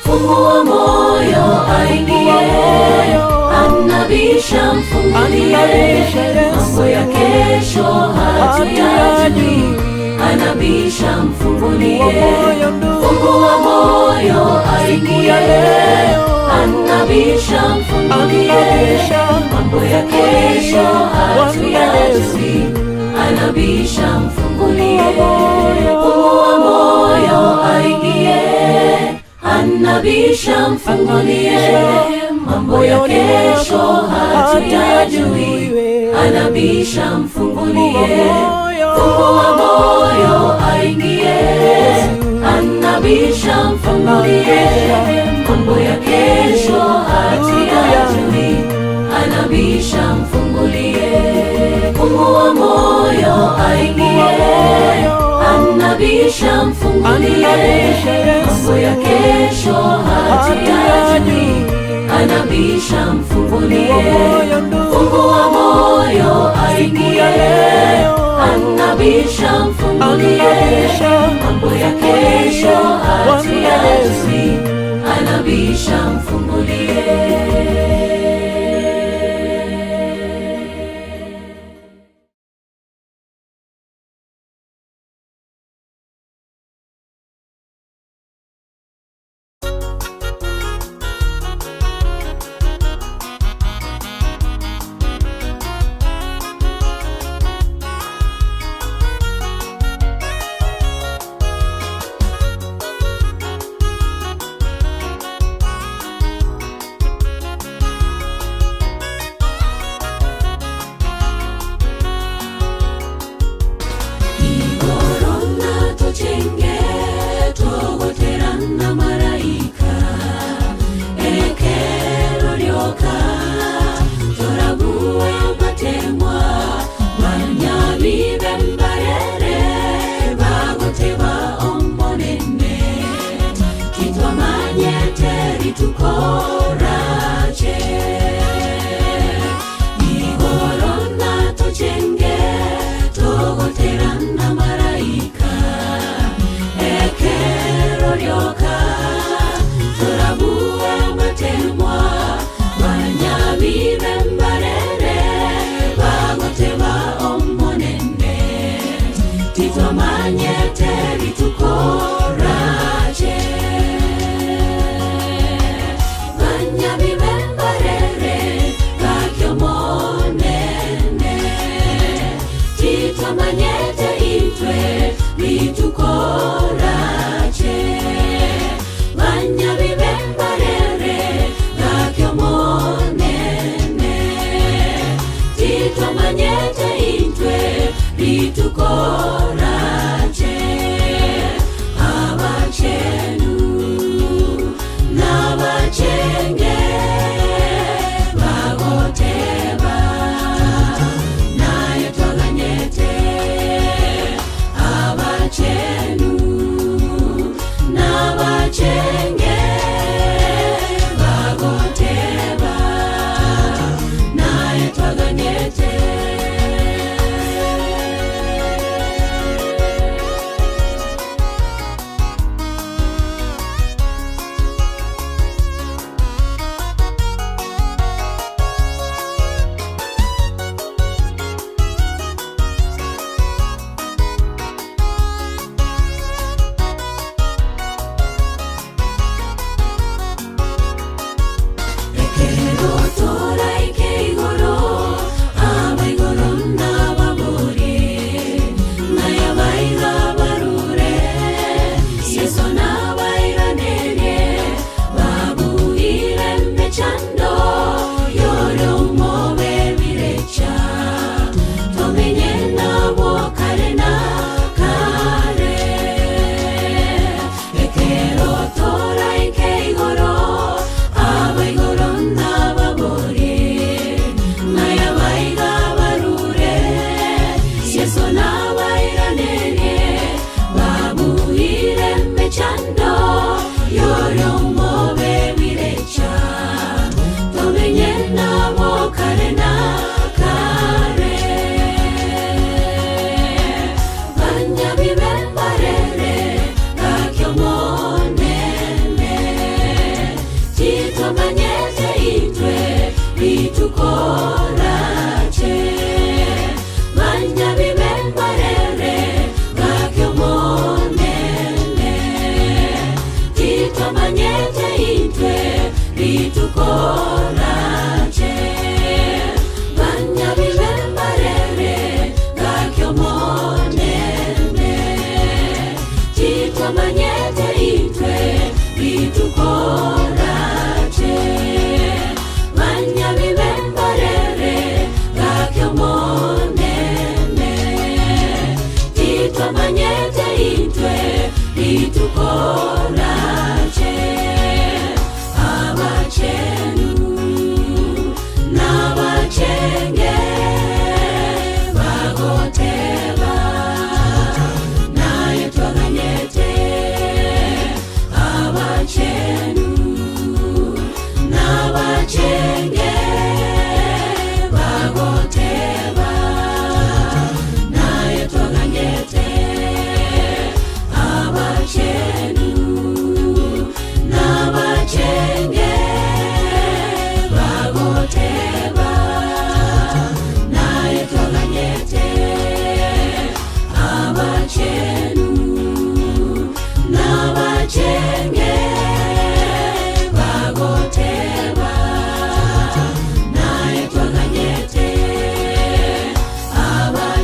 Fungua moyo aingie, anabisha mfungulie, mambo ya kesho hatuyajui, anabisha mfungulie, Fungua moyo aingie, anabisha mfungulie, mambo ya kesho hatuyajui, anabisha mfungulie, fungua moyo aingie, anabisha mfungulie, mambo ya kesho hatuyajui, anabisha mfungulie, fungua moyo aingie, anabisha mfungulie, mambo ya kesho hatuyajui, anabisha mfungulie, fungua moyo aingie, anabisha mfungulie, mambo ya kesho hatuyajui, anabisha mfungulie, fungua moyo aingie, anabisha mfungulie, mambo ya kesho hatuyajui, anabisha mfungulie.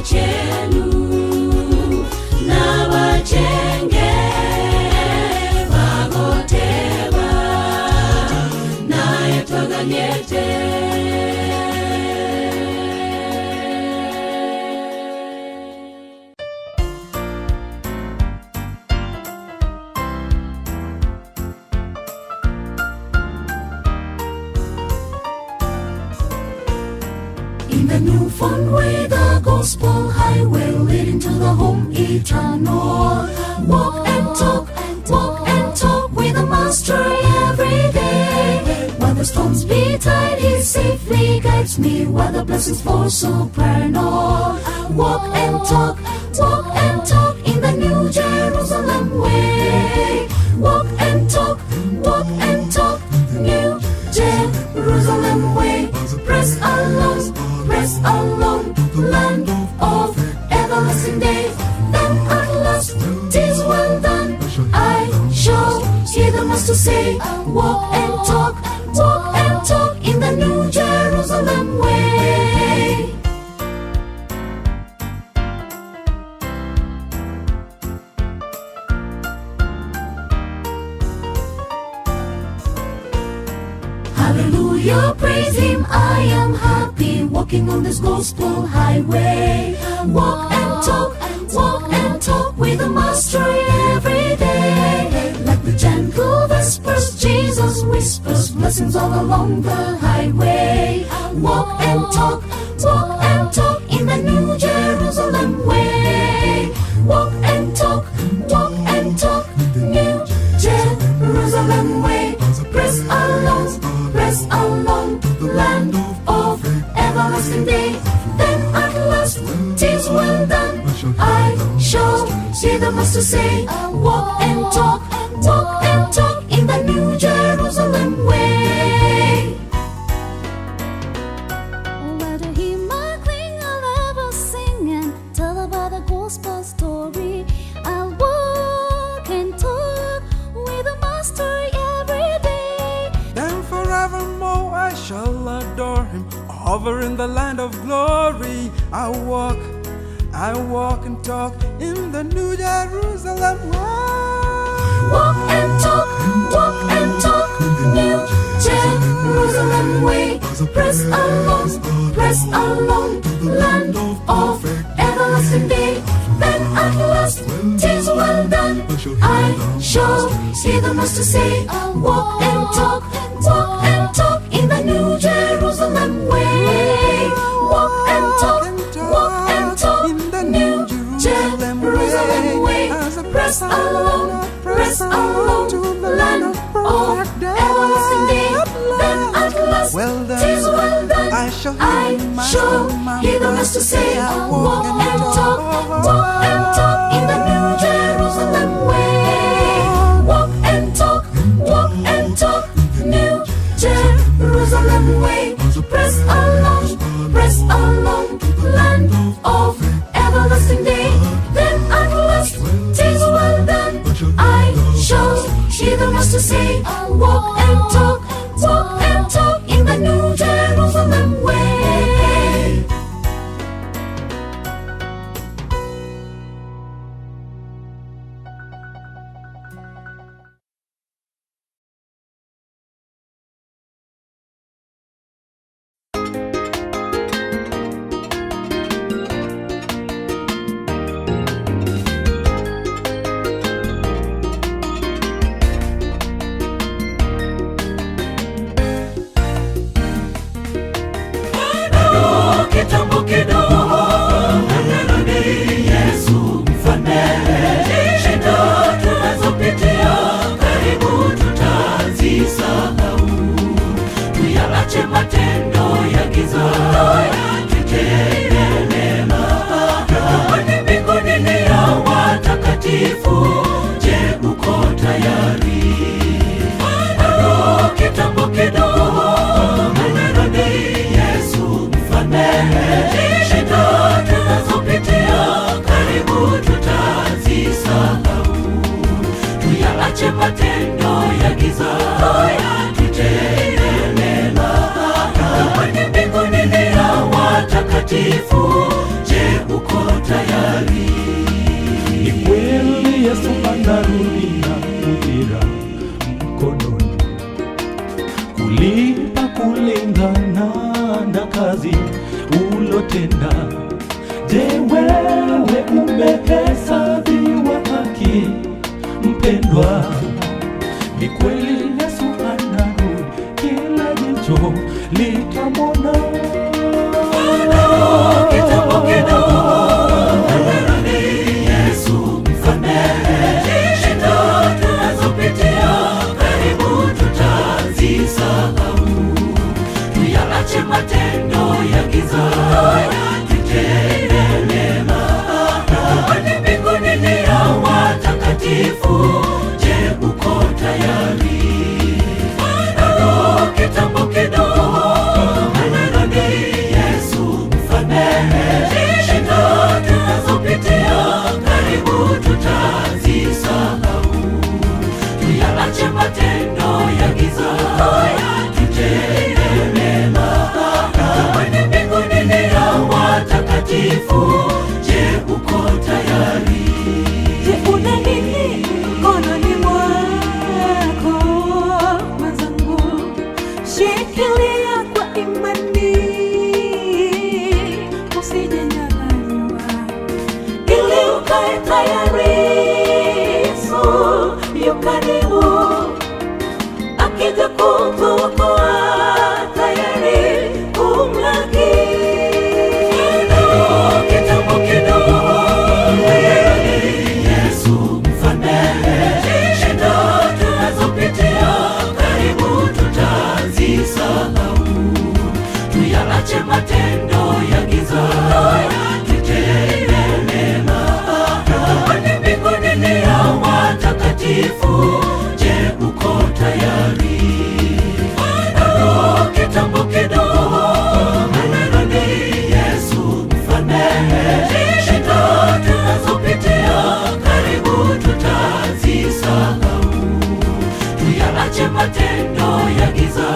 chenu na bachenge bagoteba naye twaganyete. In the new fun way, the gospel highway leading to the home eternal. Walk and talk with the Master every day. While the storms beat tide, He safely guides me, while the blessings fall supernal. Walk and talk in the New Jerusalem way. Walk and talk, New Jerusalem way. Press along, land of everlasting day. Then at last, 'tis well done. I shall hear the Master say, walk and talk in the New Jerusalem way. Hallelujah, praise Him, I am happy, walking on this gospel highway. Walk and talk with the Master every day. Like the gentle vespers, Jesus whispers blessings all along the highway. Walk and talk in the New Jerusalem way. Walk and talk, New Jerusalem way. Press along, land of everlasting day. Then at last, 'tis well done. I shall see the Master say, walk and talk in the New Jerusalem way. Where to hear my cling, I'll ever sing and tell about the gospel story. I'll walk and talk with the Master every day. Then forevermore I shall adore Him, over in the land of glory. I walk and talk in the New Jerusalem way. Walk and talk, New Jerusalem way. Press along, land of everlasting day. Then at last, 'tis well done. I shall see the Master say, walk and talk in the New Jerusalem way. Walk and talk in the New Jerusalem way. Press along, land of everlasting day. Then at last, Well done. 'tis well done. I shall hear the Master say, walk and talk in the New Jerusalem way. Walk and talk, New Jerusalem way. Press along, land of everlasting day. Then at last, 'tis well done. I shall hear the Master say, walk and talk in the New Jerusalem way. Kitambo kidogo anarudi Yesu mfalme. Shida tunazopitia karibu tutazisahau. Tuyaache matendo ya giza, tutende mema. Kwani mbinguni ni ya watakatifu. Je, uko tayari? Bado kitambo kidogo anarudi Yesu mfalme. Shida tunazopitia karibu tutazisahau. Tuyaache matendo ya giza, tutende mema. Kwani mbinguni ni ya watakatifu. Je, uko Je, wewe umehesabiwa haki mpendwa? Ni kweli Yesu anarudi, kila jicho litamwona. Kitambo kidogo anarudi Yesu msamehe. Shida tunazopitia karibu tutazisahau. Tuyaache matendo ya giza, tutende mema. Kwani mbinguni ni ya watakatifu. Je, uko tayari? Bado kitambo kidogo anarudi Yesu msamehe. Shida tunazopitia karibu tutazisahau. Tuyaache matendo ya giza, tutende mema. Kwani mbinguni ni ya watakatifu. Je, uko tayari? Je, una nini mkononi mwako mwenzangu? Shikilia kwa imani, usijenyang'anywa, ili ukae tayari. Yesu yu karibu, akija kukuokoa, tayari kumlaki. Kitambo kidogo anarudi Yesu msamehe. Shida tunazopitia karibu tutazisahau. Tuyaache matendo ya giza, tutende mema. Kwani mbinguni ni ya watakatifu. Je, uko tayari? Bado kitambo kidogo anarudi Yesu msamehe. Shida tunazopitia karibu tutazisahau. Tuyaache matendo ya giza,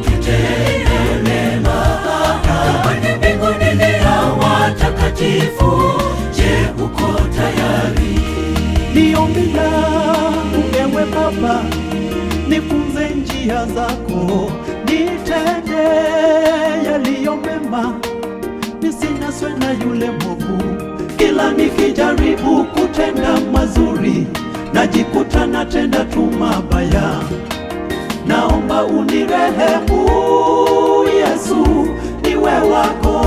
tutende mema. Kwani mbinguni ni ya watakatifu. Je, uko tayari? Ni ombi langu ewe Baba, nifunze njia zako, nitende yaliyo mema, nisinaswe na yule mwovu. Kila nikijaribu kutenda mazuri, najikuta natenda tu mabaya. Naomba unirehemu Yesu, niwe wako.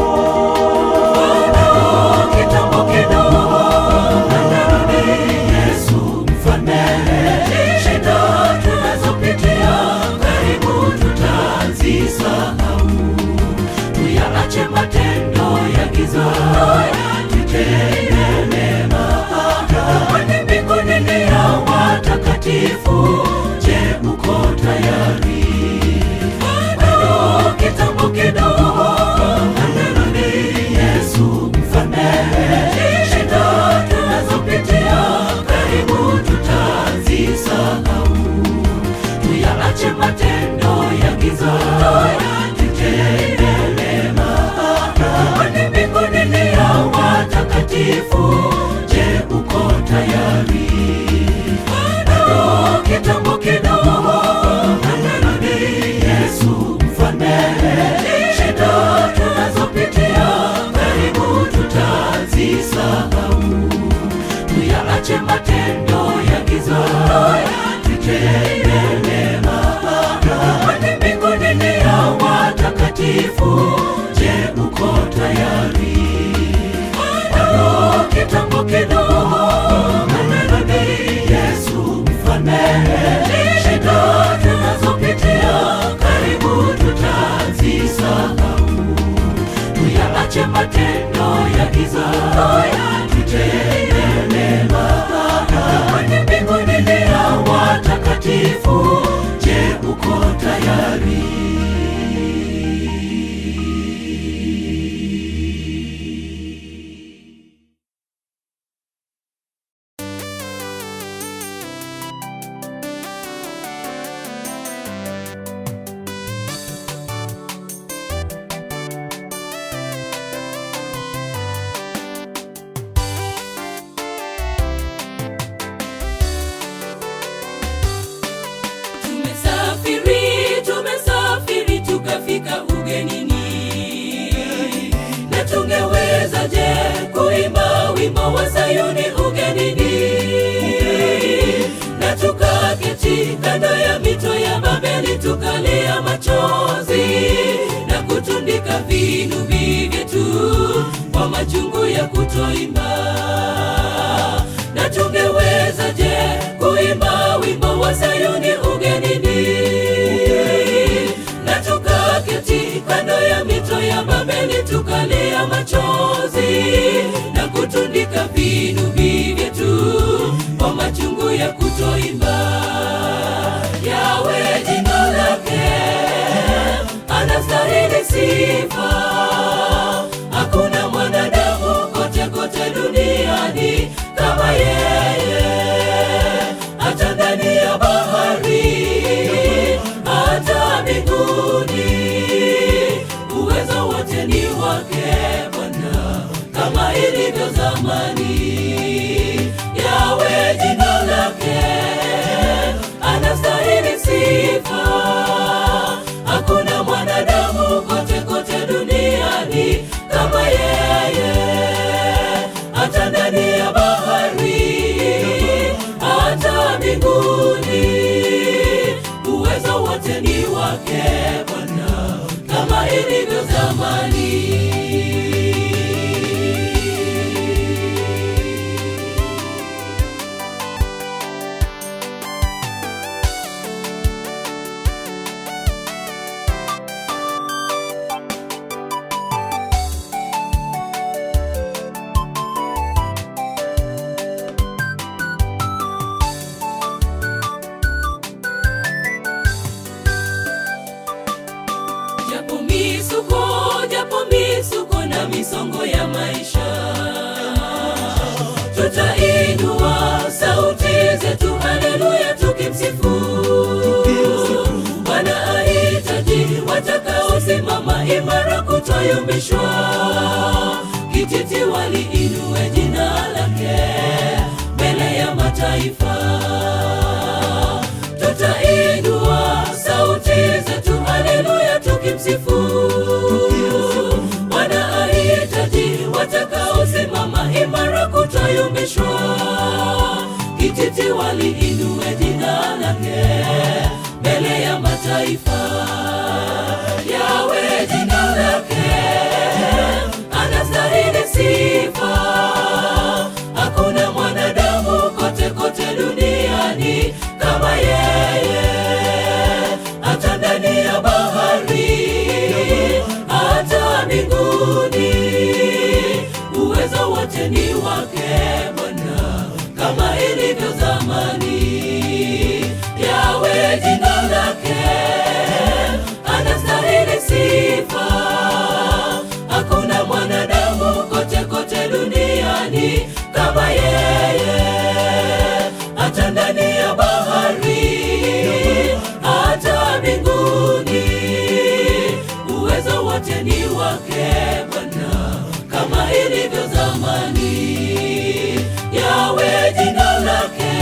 Kitambo kidogo anarudi Yesu msamehe. Shida tunazopitia karibu tutazisahau. Tuyaache matendo ya giza, tutende mema. Kwani mbinguni ni ya watakatifu. Je, uko tayari? Bado kitambo kidogo anarudi Yesu msamehe. Shida tunazopitia karibu tutazisahau. Tuyaache matendo ya giza, tutende mema. Kwani mbinguni ni ya watakatifu. Je, uko tayari? Bado kitambo kidogo anarudi Yesu msamehe. Shida tunazopitia karibu tutazisahau. Tuyaache matendo ya giza, tutende mema. Kwani mbinguni ni ya watakatifu. Je, uko tayari? Bado kitambo kidogo anarudi Yesu msamehe. Shida tunazopitia karibu tutazisahau. Tuyaache matendo ya giza, tutende mema. Kwani mbinguni ni ya watakatifu. Je, uko tayari? Sayuni ugenini, na tukaketi kando ya mito ya Babeli, tukalia machozi na kutundika vinubi vyetu kwa machungu ya kutoimba. Na tungewezaje kuimba wimbo wa Sayuni ugenini, na tukaketi kando ya mito ya Babeli, tukalia machozi na kutundika vinubi vyetu kwa machungu ya kutoimba. Yawe jina lake anastahili sifa, hakuna mwanadamu kote kote duniani kama yeye, hata ndani ya bahari, hata mbinguni, uwezo wote ni wake Bwana, kama ilivyo zamani. Yawe jina lake anastahili sifa, hakuna mwanadamu kote kote duniani kama yeye, hata ndani ya bahari, hata mbinguni, uwezo wote ni wake Bwana, kama ilivyo zamani. Japo misuko na misongo ya maisha, tutainua sauti zetu haleluya tukimsifu. Bwana ahitaji watakaosimama imara kutoyumbishwa. Kijiti waliinue jina lake mbele ya mataifa. Tutainua sauti zetu haleluya tukimsifu. Bwana ahitaji watakaosimama imara kutoyumbishwa. Kijiti waliinue jina lake mbele ya mataifa. Yawe jina lake anastahili sifa, hakuna mwanadamu kote kote duniani kama yeye, hata ndani ya bahari, hata mbinguni, uwezo wote ni wake Bwana, kama ilivyo zamani. Yawe jina lake anastahili sifa, hakuna mwanadamu kote kote duniani kama yeye, hata ndani ya bahari, hata mbinguni, uwezo wote ni wake Bwana, kama ilivyo zamani. Yawe jina lake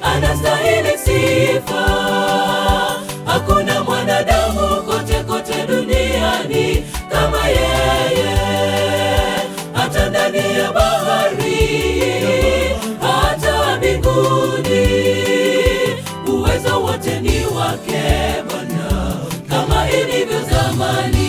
anastahili sifa, hakuna mwanadamu kote kote duniani kama yeye, hata ndani ya bahari, hata mbinguni, uwezo wote ni wake Bwana, kama ilivyo zamani.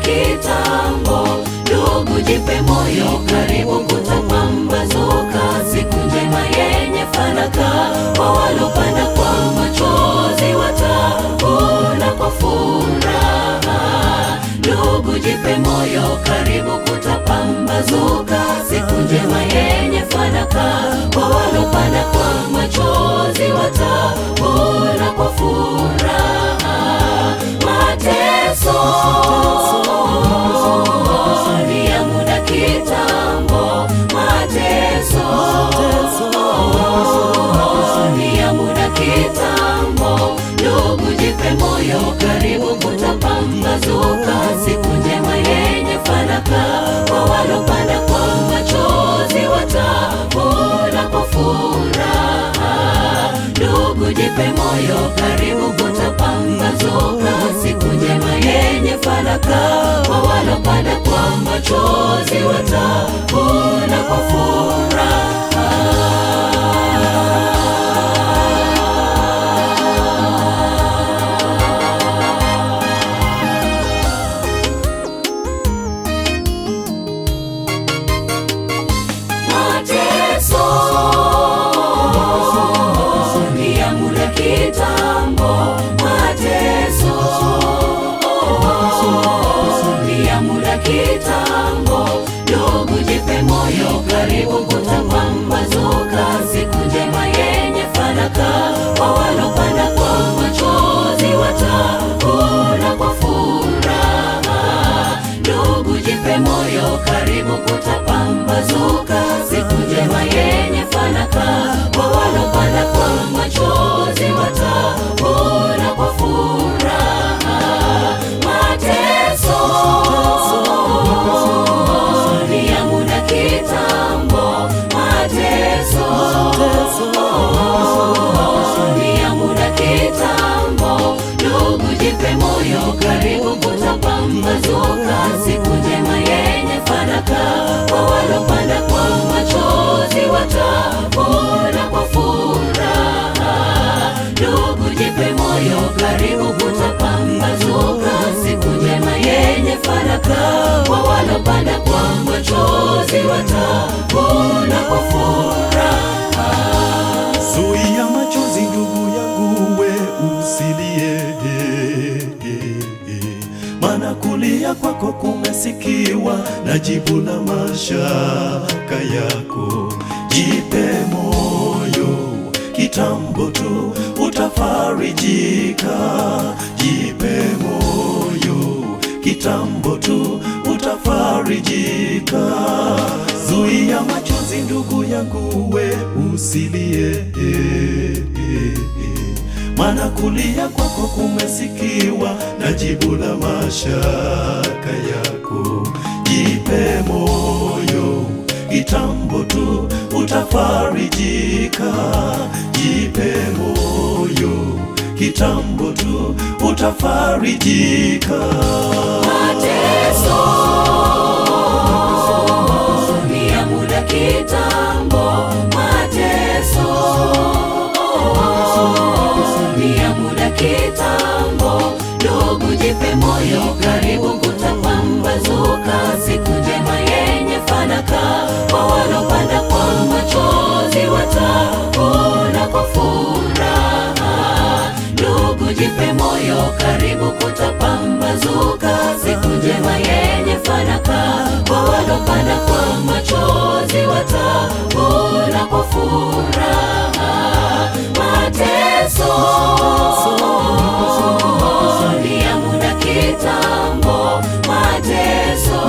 Kitambo, ndugu jipe moyo, karibu kutapambazuka, siku njema yenye fanaka. Kwa walopanda kwa machozi watavuna kwa furaha. Ndugu jipe moyo, karibu kutapambazuka, siku njema yenye fanaka. Kwa walopanda kwa machozi watavuna kwa furaha. jipe moyo, karibu kutapambazuka. Siku njema yenye fanaka, kwa walopanda kwa machozi watavuna kwa furaha. Kitambo, ndugu jipe moyo, karibu kutapambazuka. Siku njema yenye fanaka, kwa walopanda kwa machozi watavuna kwa furaha. Ndugu jipe moyo, karibu kutapambazuka. Siku njema yenye fanaka, kwa walopanda kwa machozi watavuna kwa furaha. Mateso kitambo, mateso ni ya muda kitambo. Ndugu jipe moyo, karibu kutapambazuka. Siku njema yenye fanaka, kwa walopanda kwa machozi watavuna kwa furaha. Ndugu jipe moyo, karibu kutapambazuka. Siku njema yenye fanaka, kwa walopanda kwa machozi watavuna kwa furaha. Zuia machozi ndugu yangu, we usilie, maana kulia kwako kumesikiwa na jibu la mashaka yako. Jipe moyo, kitambo tu utafarijika. Jipe moyo, kitambo tu utafarijika. Zuia machozi ndugu yangu, we usilie, maana kulia kwako kumesikiwa na jibu la mashaka yako. Jipe moyo, kitambo tu utafarijika. Jipe moyo, kitambo tu utafarijika. Mateso ni ya muda kitambo, mateso ni ya muda kitambo. Ndugu jipe moyo, karibu kutapambazuka. Siku njema yenye fanaka, kwa walopanda kwa machozi watavuna kwa furaha. Ndugu jipe moyo, karibu kutapambazuka. Siku njema yenye fanaka, kwa walopanda kwa machozi watavuna kwa furaha. Mateso ni ya muda kitambo, mateso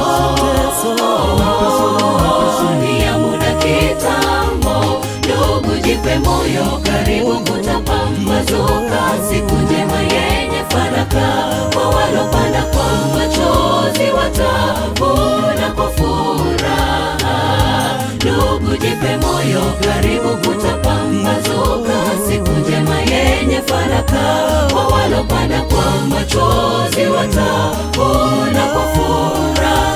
ni ya muda kitambo. Ndugu jipe moyo, karibu kutapambazuka. Siku njema yenye fanaka, kwa walopanda kwa machozi watavuna kwa furaha. Ndugu jipe moyo, karibu kutapambazuka. Siku njema yenye fanaka, kwa walopanda kwa machozi watavuna kwa furaha.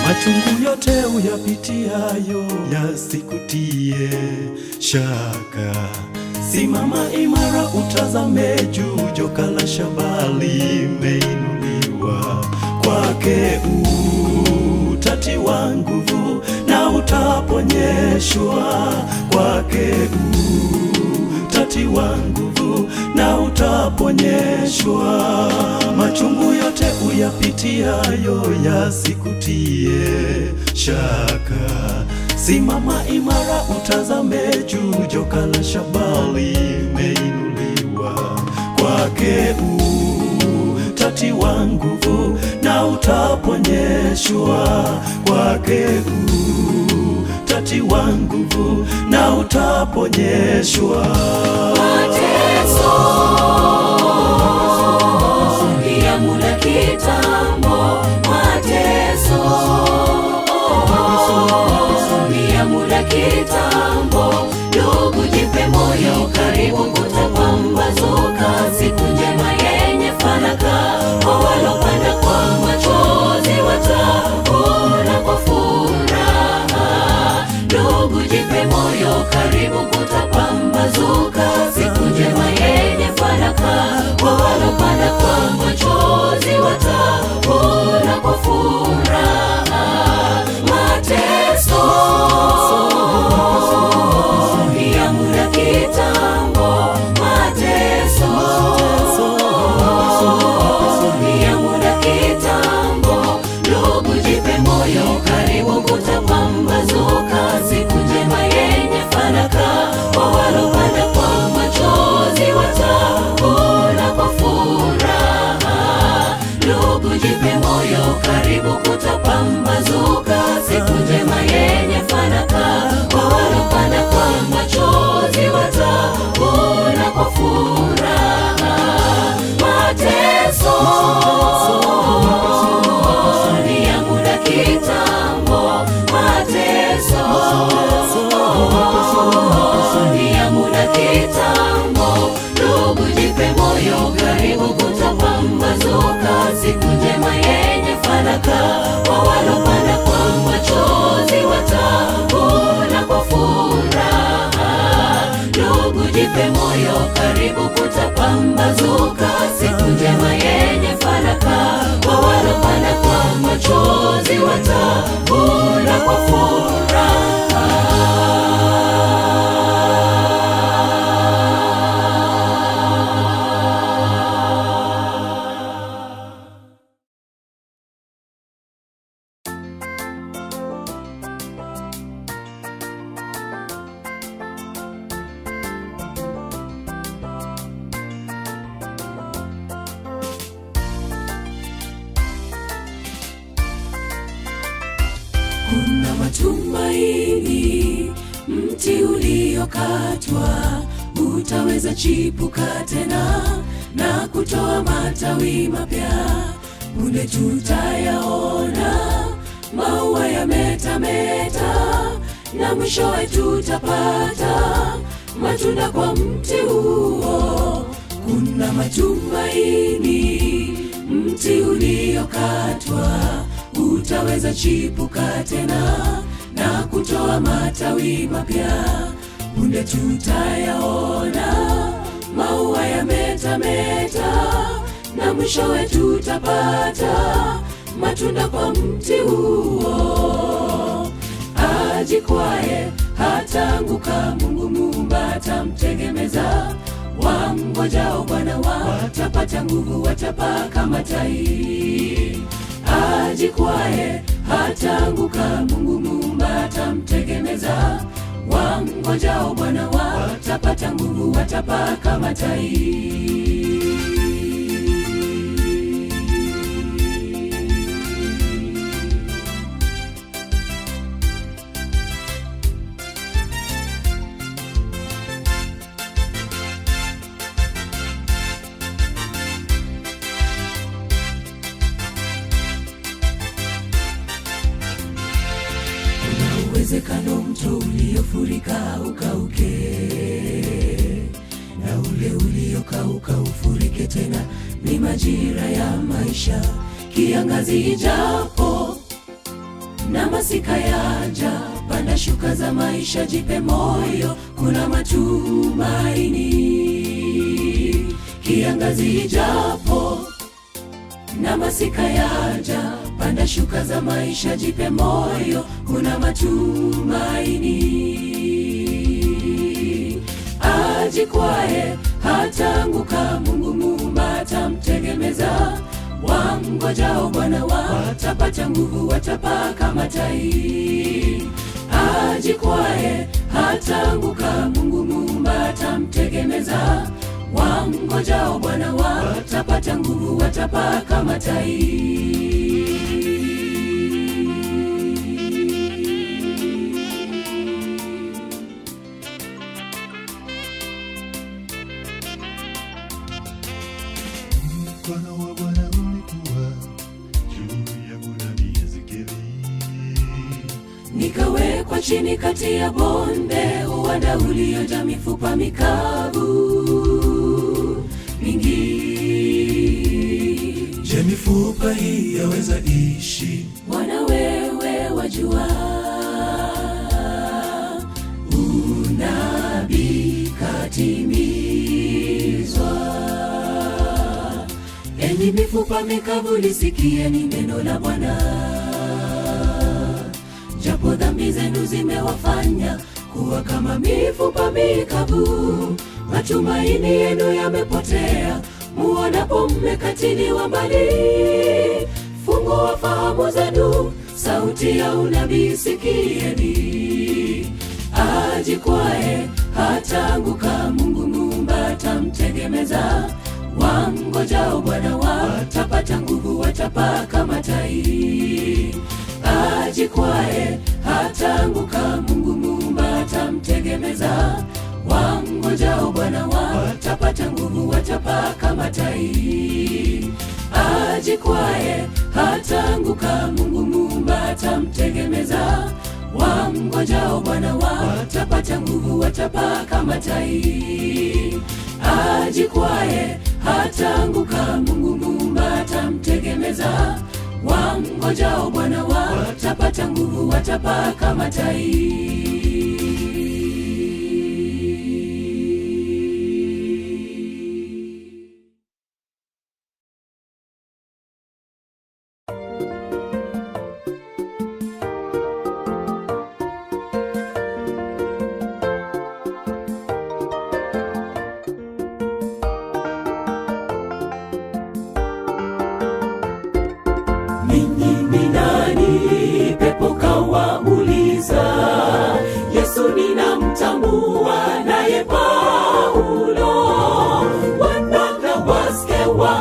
Machungu yote uyapitiayo yasikutie shaka. Simama imara, utazame juu, joka la shaba limeinuliwa. Kwake utatiwa nguvu na utaponyeshwa. Kwake utatiwa nguvu na utaponyeshwa. Machungu yote uyapitiayo yasikutie shaka. Simama imara, utazame juu, joka la shaba limeinuliwa. Kwake utatiwa nguvu na utaponyeshwa. Kwake utatiwa nguvu na utaponyeshwa. Mateso ya muda kitambo, mateso ya muda kitambo. Ndugu, jipe moyo, karibu kutapambazuka, siku njema yenye fanaka. Kwa walopanda kwa machozi watavuna kwa furaha. Ndugu, jipe moyo, karibu kutapambazuka, siku njema yenye fanaka. Kwa walopanda kwa machozi watavuna kwa furaha. Mateso ya muda kitambo, mateso ya muda kitambo. Ndugu, jipe moyo, karibu kutapambazuka, siku njema yenye fanaka. Kwa walopanda kwa machozi watavuna kwa furaha. Ndugu, jipe moyo, karibu kutapambazuka, siku njema yenye fanaka. Kwa walopanda kwa machozi watavuna kwa furaha. Mateso ni ya muda kitambo, mateso ni ya muda kitambo. Ndugu, jipe moyo, karibu kutapambazuka, siku njema yenye fanaka. Kwa walopanda kwa machozi watavuna kwa furaha. Ndugu, jipe moyo, karibu kutapambazuka, siku njema yenye fanaka. Kwa walopanda kwa machozi watavuna kwa furaha. Kuna matumaini, mti uliokatwa utaweza chipuka tena na kutoa matawi mapya. Punde tutayaona maua yametameta, na mwishowe tutapata matunda kwa mti huo. Kuna matumaini, mti uliokatwa utaweza chipuka tena na kutoa matawi mapya. Punde tutayaona maua yametameta, na mwishowe tutapata matunda kwa mti huo. Ajikwae hataanguka, Mungu Muumba atamtegemeza. Wamngojao Bwana watapata nguvu, watapaa kama tai. Ajikwae hataanguka, Mungu Muumba atamtegemeza. Wamngojao Bwana watapata nguvu, watapaa kama tai. Uwezekano mto uliofurika ukauke, na ule uliokauka ufurike tena. Ni majira ya maisha, kiangazi ijapo na masika yaja. Panda shuka za maisha, jipe moyo, kuna matumaini. Kiangazi ijapo na masika yaja. Panda shuka za maisha, jipe moyo, kuna matumaini. Ajikwae hataanguka, Mungu Muumba atamtegemeza. Wamngojao Bwana watapata nguvu, watapaa kama tai. Ajikwae hataanguka, Mungu Muumba atamtegemeza. Wamngojao Bwana watapata nguvu, watapaa kama tai. mkono wa Bwana ulikuwa juu yangu nami Ezekieli. Nikawekwa chini kati ya bonde, uwanda uliojaa mifupa mikavu mingi. Je, mifupa hii yaweza ishi? Bwana wewe wajua. Unabii katimizwa. Enyi mifupa mikavu, lisikieni neno la Bwana. Japo dhambi zenu zimewafanya kuwa kama mifupa mikavu, matumaini yenu yamepotea muonapo mmekatiliwa mbali. Fungua fahamu zenu, sauti ya unabii sikieni. Ajikwae hataanguka, Mungu Muumba atamtegemeza. Wangojao Bwana watapata nguvu, watapaa kama tai. Ajikwae hataanguka, Mungu Muumba atamtegemeza. Wangojao Bwana watapata nguvu, watapaa kama tai. Ajikwae hataanguka, Mungu Muumba atamtegemeza. Wangojao Bwana watapata nguvu, watapaa kama tai. Ajikwae hataanguka, Mungu Muumba atamtegemeza. Wangojao Bwana watapata nguvu, watapaa kama tai. Ninyi ni nani? Pepo kawauliza. Yesu ninamtambua, naye Paulo. Wanaka waske wa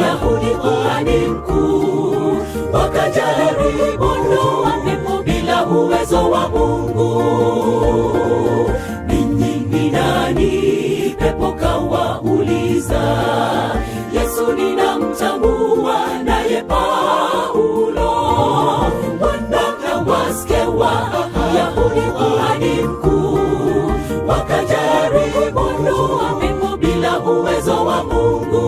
Yahudi kuhani mkuu, wakajaribu ndoa pepo bila uwezo wa Mungu. Ninyi ni nani? Pepo kawauliza. Yesu ninamtambua, naye Paulo. Wanaka waske wa Yahudi kuhani mkuu, wakajaribu ndoa pepo bila uwezo wa Mungu.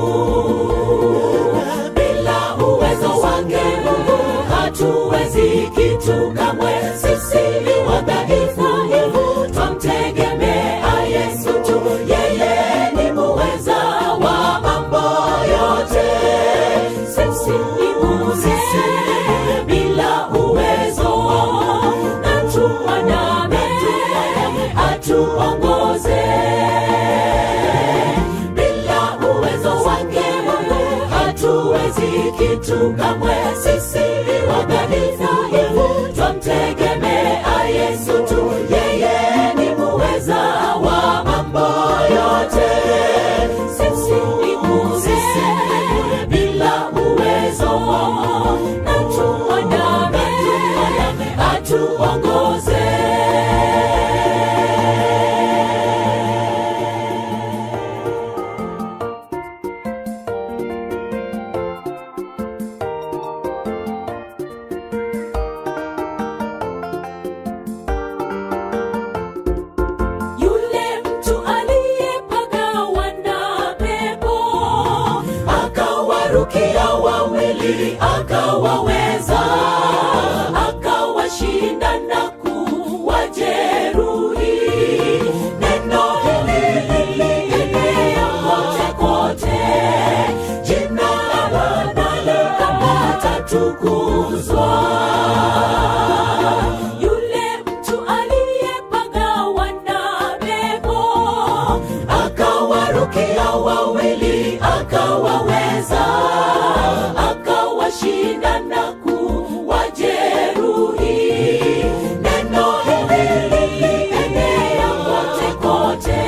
Bila uwezo wake Mungu hatuwezi kitu kamwe. Sisi ni wadhaifu, twamtegemea Yesu tu. Yeye ni muweza wa mambo yote. Sisi ni bure bila uwezo, na tuandame atuongoze. Bila uwezo wake Mungu hatuwezi kitu kamwe. Sisi ni wadhaifu, twamtegemea Yesu tu. Yeye ni muweza wa mambo yote. Sisi ni bure bila uwezo, na tuandame atuongoze. Yule mtu aliyepagawa na pepo akawarukia wawili, akawaweza, akawashinda na kuwajeruhi. Neno hili lilienea kote kote, jina la Bwana litatukuzwa. Yule mtu aliyepagawa na pepo akawarukia wawili, akawaweza, akawashinda na kuwajeruhi. Neno hili lilienea kote kote,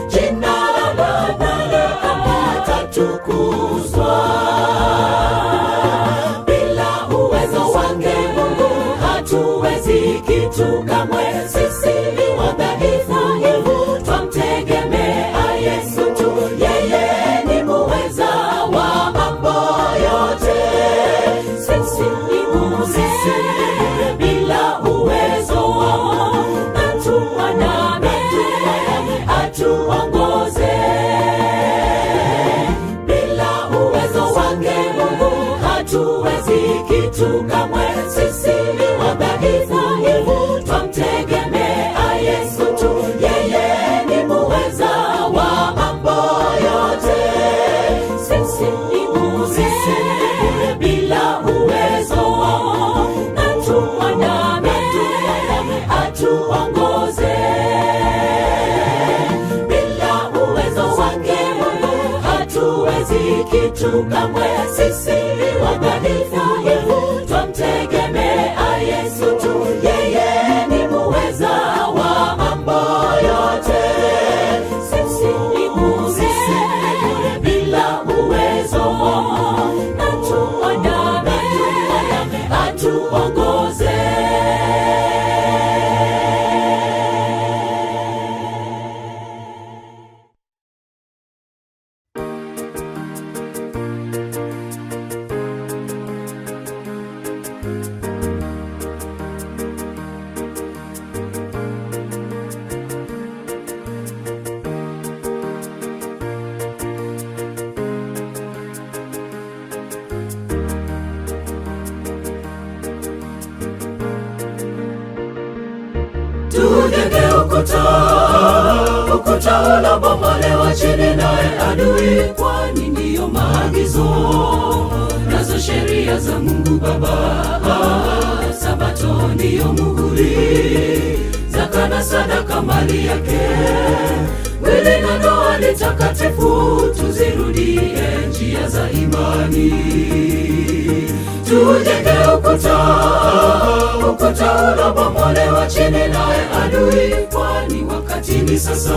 jina la Bwana litatukuzwa. Bila uwezo wake Mungu hatuwezi kitu kamwe. Sisi ni wadhaifu, twamtegemea Yesu tu. Yeye ni muweza wa kitu kamwe. Sisi ni wadhaifu, twamtegemea Yesu tu. Yeye ni muweza wa mambo yote. Sisi ni bure bila uwezo, na tumwandame atuongoze. Bila uwezo wake hatuwezi kitu kamwe. Sisi ni wadhaifu, twamtegemea Yesu tu. Yeye ni muweza wa mambo yote. Sisi ni bure bila uwezo, na tumwandame atuongoze. Tujenge ukuta unabomolewa chini naye adui, kwani ndiyo maagizo nazo sheria za Mungu Baba. Sabato ndiyo muhuri, zaka na sadaka mali yake. Mwili na ndoa ni takatifu, tuzirudie njia za imani. Tujenge ukuta unabomolewa chini naye adui, kwani wakati ni sasa.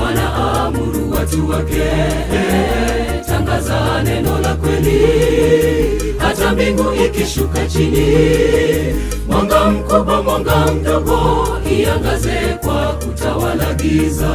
Wanaamuru watu wake, tangaza neno la kweli. Hata mbingu ikishuka chini, mwanga mkubwa mwanga mdogo, iangaze kwa kutawala giza.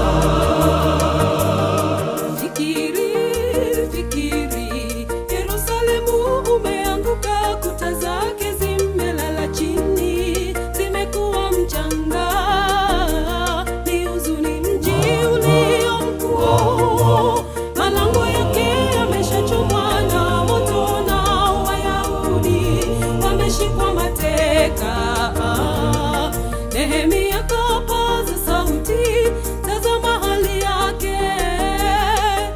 Nehemia kapaza sauti, tazama hali yake.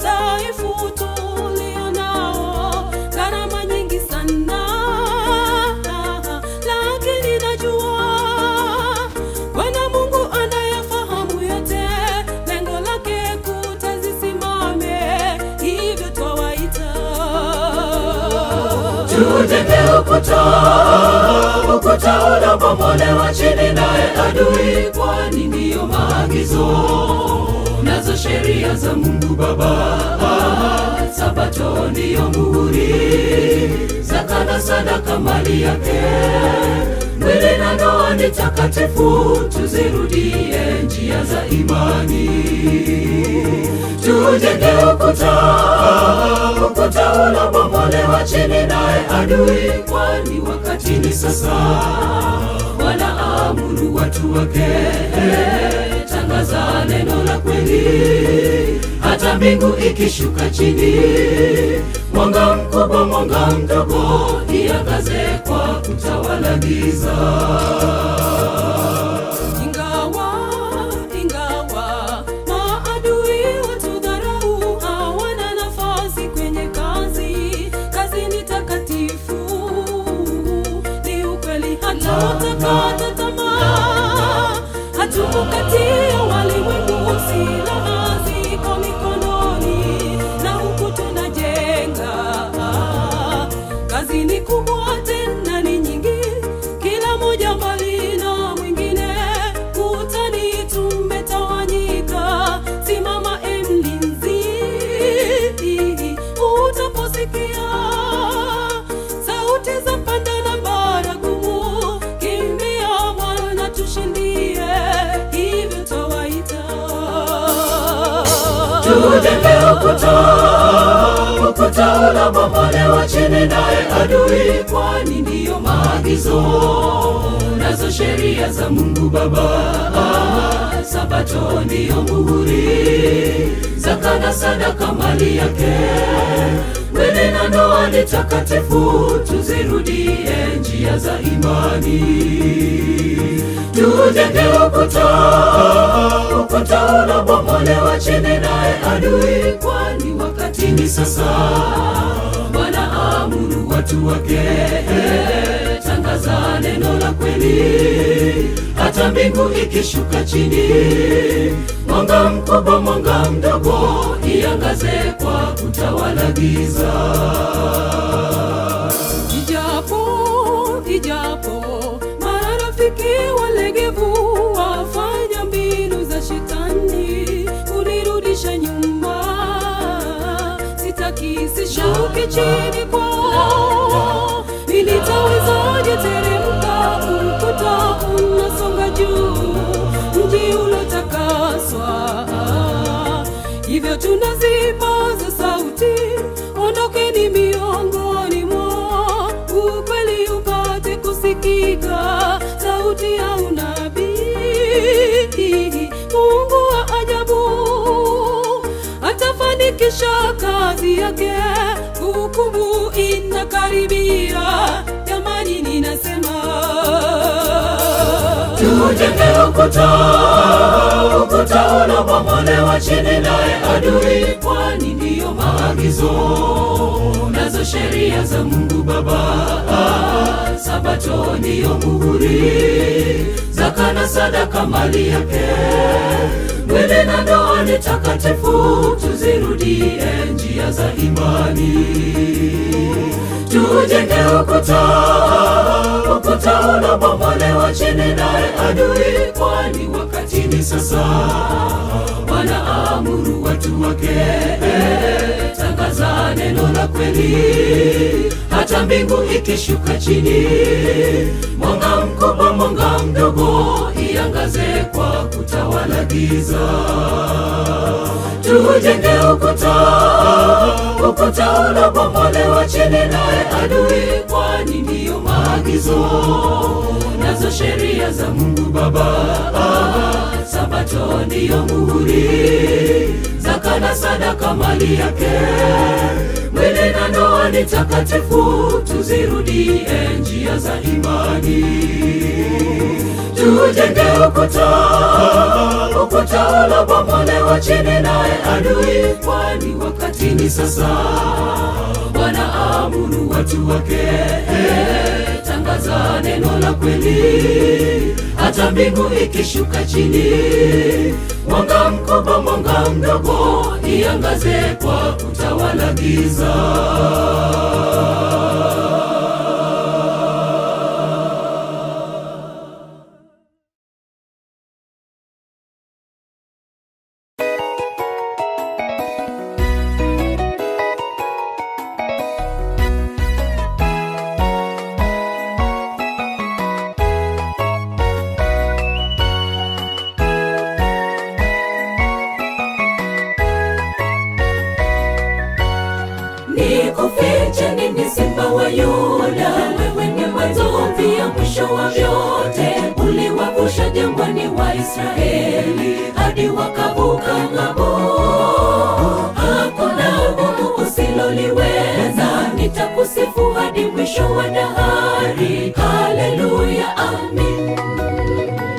Dhaifu tulio nao, gharama nyingi sana. Lakini najua Bwana Mungu anayafahamu yote, lengo lake kuta zisimame, hivyo twawaita. Tujenge ukuta unabomolewa chini naye adui, kwani ndiyo maagizo nazo sheria za Mungu Baba. Sabato ndiyo muhuri, zaka na sadaka mali yake. Mwili na ndoa ni takatifu, tuzirudie njia za imani. Tujenge ukuta unabomolewa chini naye adui, kwani wakati ni sasa. Wanaamuru watu wake, tangaza neno la kweli. Hata mbingu ikishuka chini, mwanga mkubwa mwanga mdogo, iangaze kwa kutawala giza. Ingawa maadui watudharau, hawana nafasi kwenye kazi. Kazi ni takatifu, ni ukweli, hatutakata tamaa. Hatukukatia walimwengu, silaha ziko mikononi, na huku tunajenga. Kazi ni kubwa tena ni nyingi, kila moja mbali na mwingine. Kutani tumetawanyika, simama mlinzi. Utaposikia sauti za panda na baragumu, kimbia Bwana tushindie, hivyo twawaita. Tujenge ukuta unabomolewa chini naye adui, kwani ndiyo maagizo nazo sheria za Mungu Baba. Sabato ndiyo muhuri, zaka na sadaka mali yake. Mwili na ndoa ni takatifu, tuzirudie njia za imani. Tujenge ukuta unabomolewa chini naye adui, kwani wakati ni sasa. Bwana amuru watu wake, tangaza neno la kweli, hata mbingu ikishuka chini. Mwanga mkubwa, mwanga mdogo, iangaze kwa kutawala giza. Ijapo marafiki walegevu wafanya mbinu za shetani kunirudisha nyuma, sitaki sishuke chini kwao. Nitawezaje teremka? Ukuta unasonga juu, mji ulotakaswa. Hivyo tunazipaza sauti, ondokeni miongoni mwao, ukweli upate kusikika, sauti ya unabii. Mungu wa ajabu atafanikisha kazi yake, hukumu inakaribia. Jamani, ninasema tujenge ukuta unabomolewa chini naye adui, kwani ndiyo maagizo nazo sheria za Mungu Baba. Sabato ndiyo muhuri, zaka na sadaka mali yake. Mwili na ndoa ni takatifu, tuzirudie njia za imani. Tujenge ukuta unabomolewa chini naye adui, kwani wakati ni sasa. Bwana amuru watu wake, tangaza neno la kweli, hata mbingu ikishuka chini. Mwanga mkubwa, mwanga mdogo, iangaze kwa kutawala giza. Tujenge ukuta unabomolewa chini naye adui, kwani ndiyo maagizo nazo sheria za Mungu Baba. Sabato ndiyo muhuri, zaka na sadaka mali yake. Mwili na ndoa ni takatifu, tuzirudie njia za imani. Tujenge ukuta unabomolewa chini naye adui, kwani wakati ni sasa. Bwana amuru watu wake, tangaza neno la kweli, hata mbingu ikishuka chini. Mwanga mkubwa, mwanga mdogo, iangaze kwa kutawala giza. Nikufiche nini, Simba wa Yuda? Wewe ni mwanzo pia mwisho wa vyote. Uliwavusha jangwani wa Israeli hadi wakavuka ng'ambo. Hakuna gumu usiloliweza, nitakusifu hadi mwisho wa dahari. Haleluya, amin.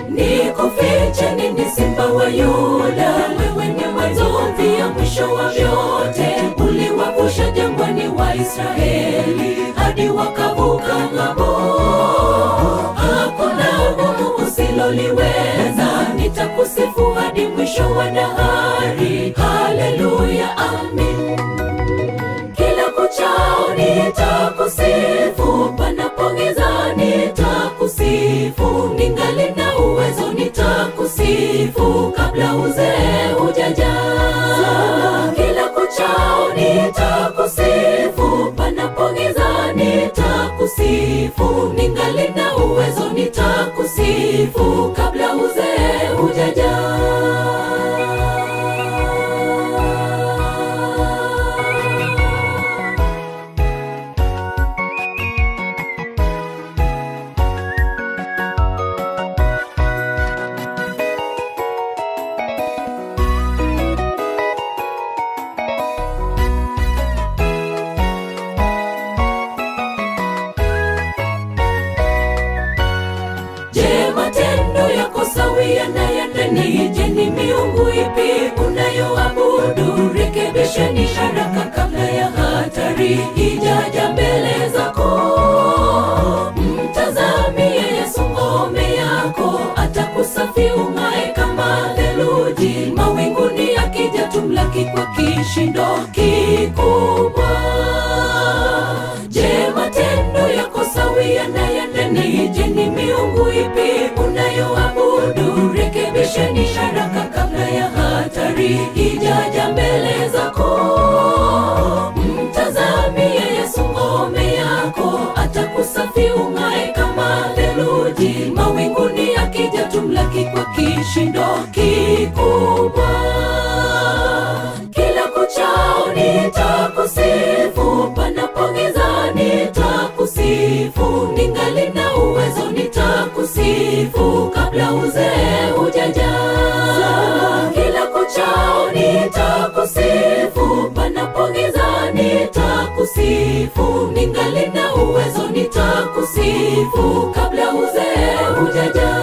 Nikufiche nini, Simba wa Yuda? Wewe ni mwanzo pia mwisho wa vyote. Uliwavusha jangwani wa Israeli hadi wakavuka ng'ambo. Hakuna gumu usiloliweza, nitakusifu hadi mwisho wa dahari. Haleluya, amin. Kila kuchao nitakusifu, panapo giza nitakusifu, ningali na uwezo nitakusifu, kabla uzee hujaja. Kila kuchao nitakusifu, panapo giza nitakusifu, ningali na uwezo nitakusifu, kabla uzee hujaja. hatari ijaja mbele zako. Mtazamie Yesu ngome yako, atakusafi ung'ae kama theluji. Mawinguni akija tumlaki kwa kishindo kikubwa. Je, matendo yako sawia na ya ndani? Je, ni miungu ipi unayoabudu? Rekebisheni haraka kabla ya hatari ijaja mbele zako. Mtazamie Yesu ngome yako, atakusafi ung'ae kama theluji. Mawinguni akija tumlaki kwa kishindo kikubwa. Kila kuchao nitakusifu, panapo giza nitakusifu. Ningali na uwezo nitakusifu, kabla uzee hujaja. Kila kuchao nitakusifu, panapo giza nitakusifu. Ningali na uwezo nitakusifu, kabla uzee hujaja.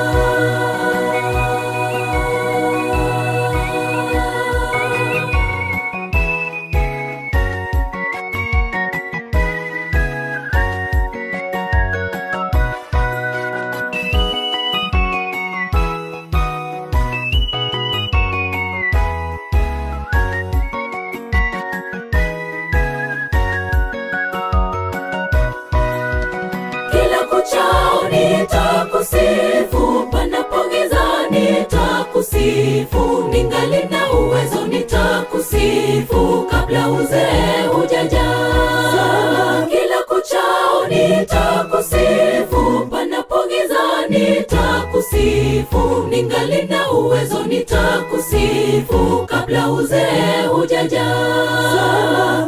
Kuchao nitakusifu, panapo giza nitakusifu. Ningali na uwezo nitakusifu, kabla uzee hujaja. Kila kuchao nitakusifu, panapo giza nitakusifu. Ningali na uwezo nitakusifu, kabla uzee hujaja.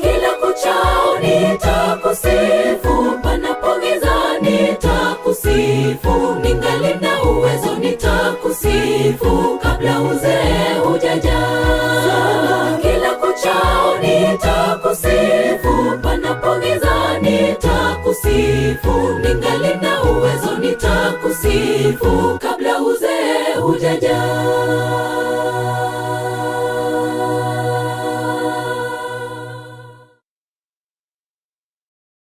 Kila kuchao nitakusifu, panapo giza nitakusifu. Ningali na uwezo nitakusifu, kabla uzee hujaja. Kila kuchao nitakusifu, panapo giza nitakusifu. Ningali na uwezo nitakusifu, kabla uzee hujaja.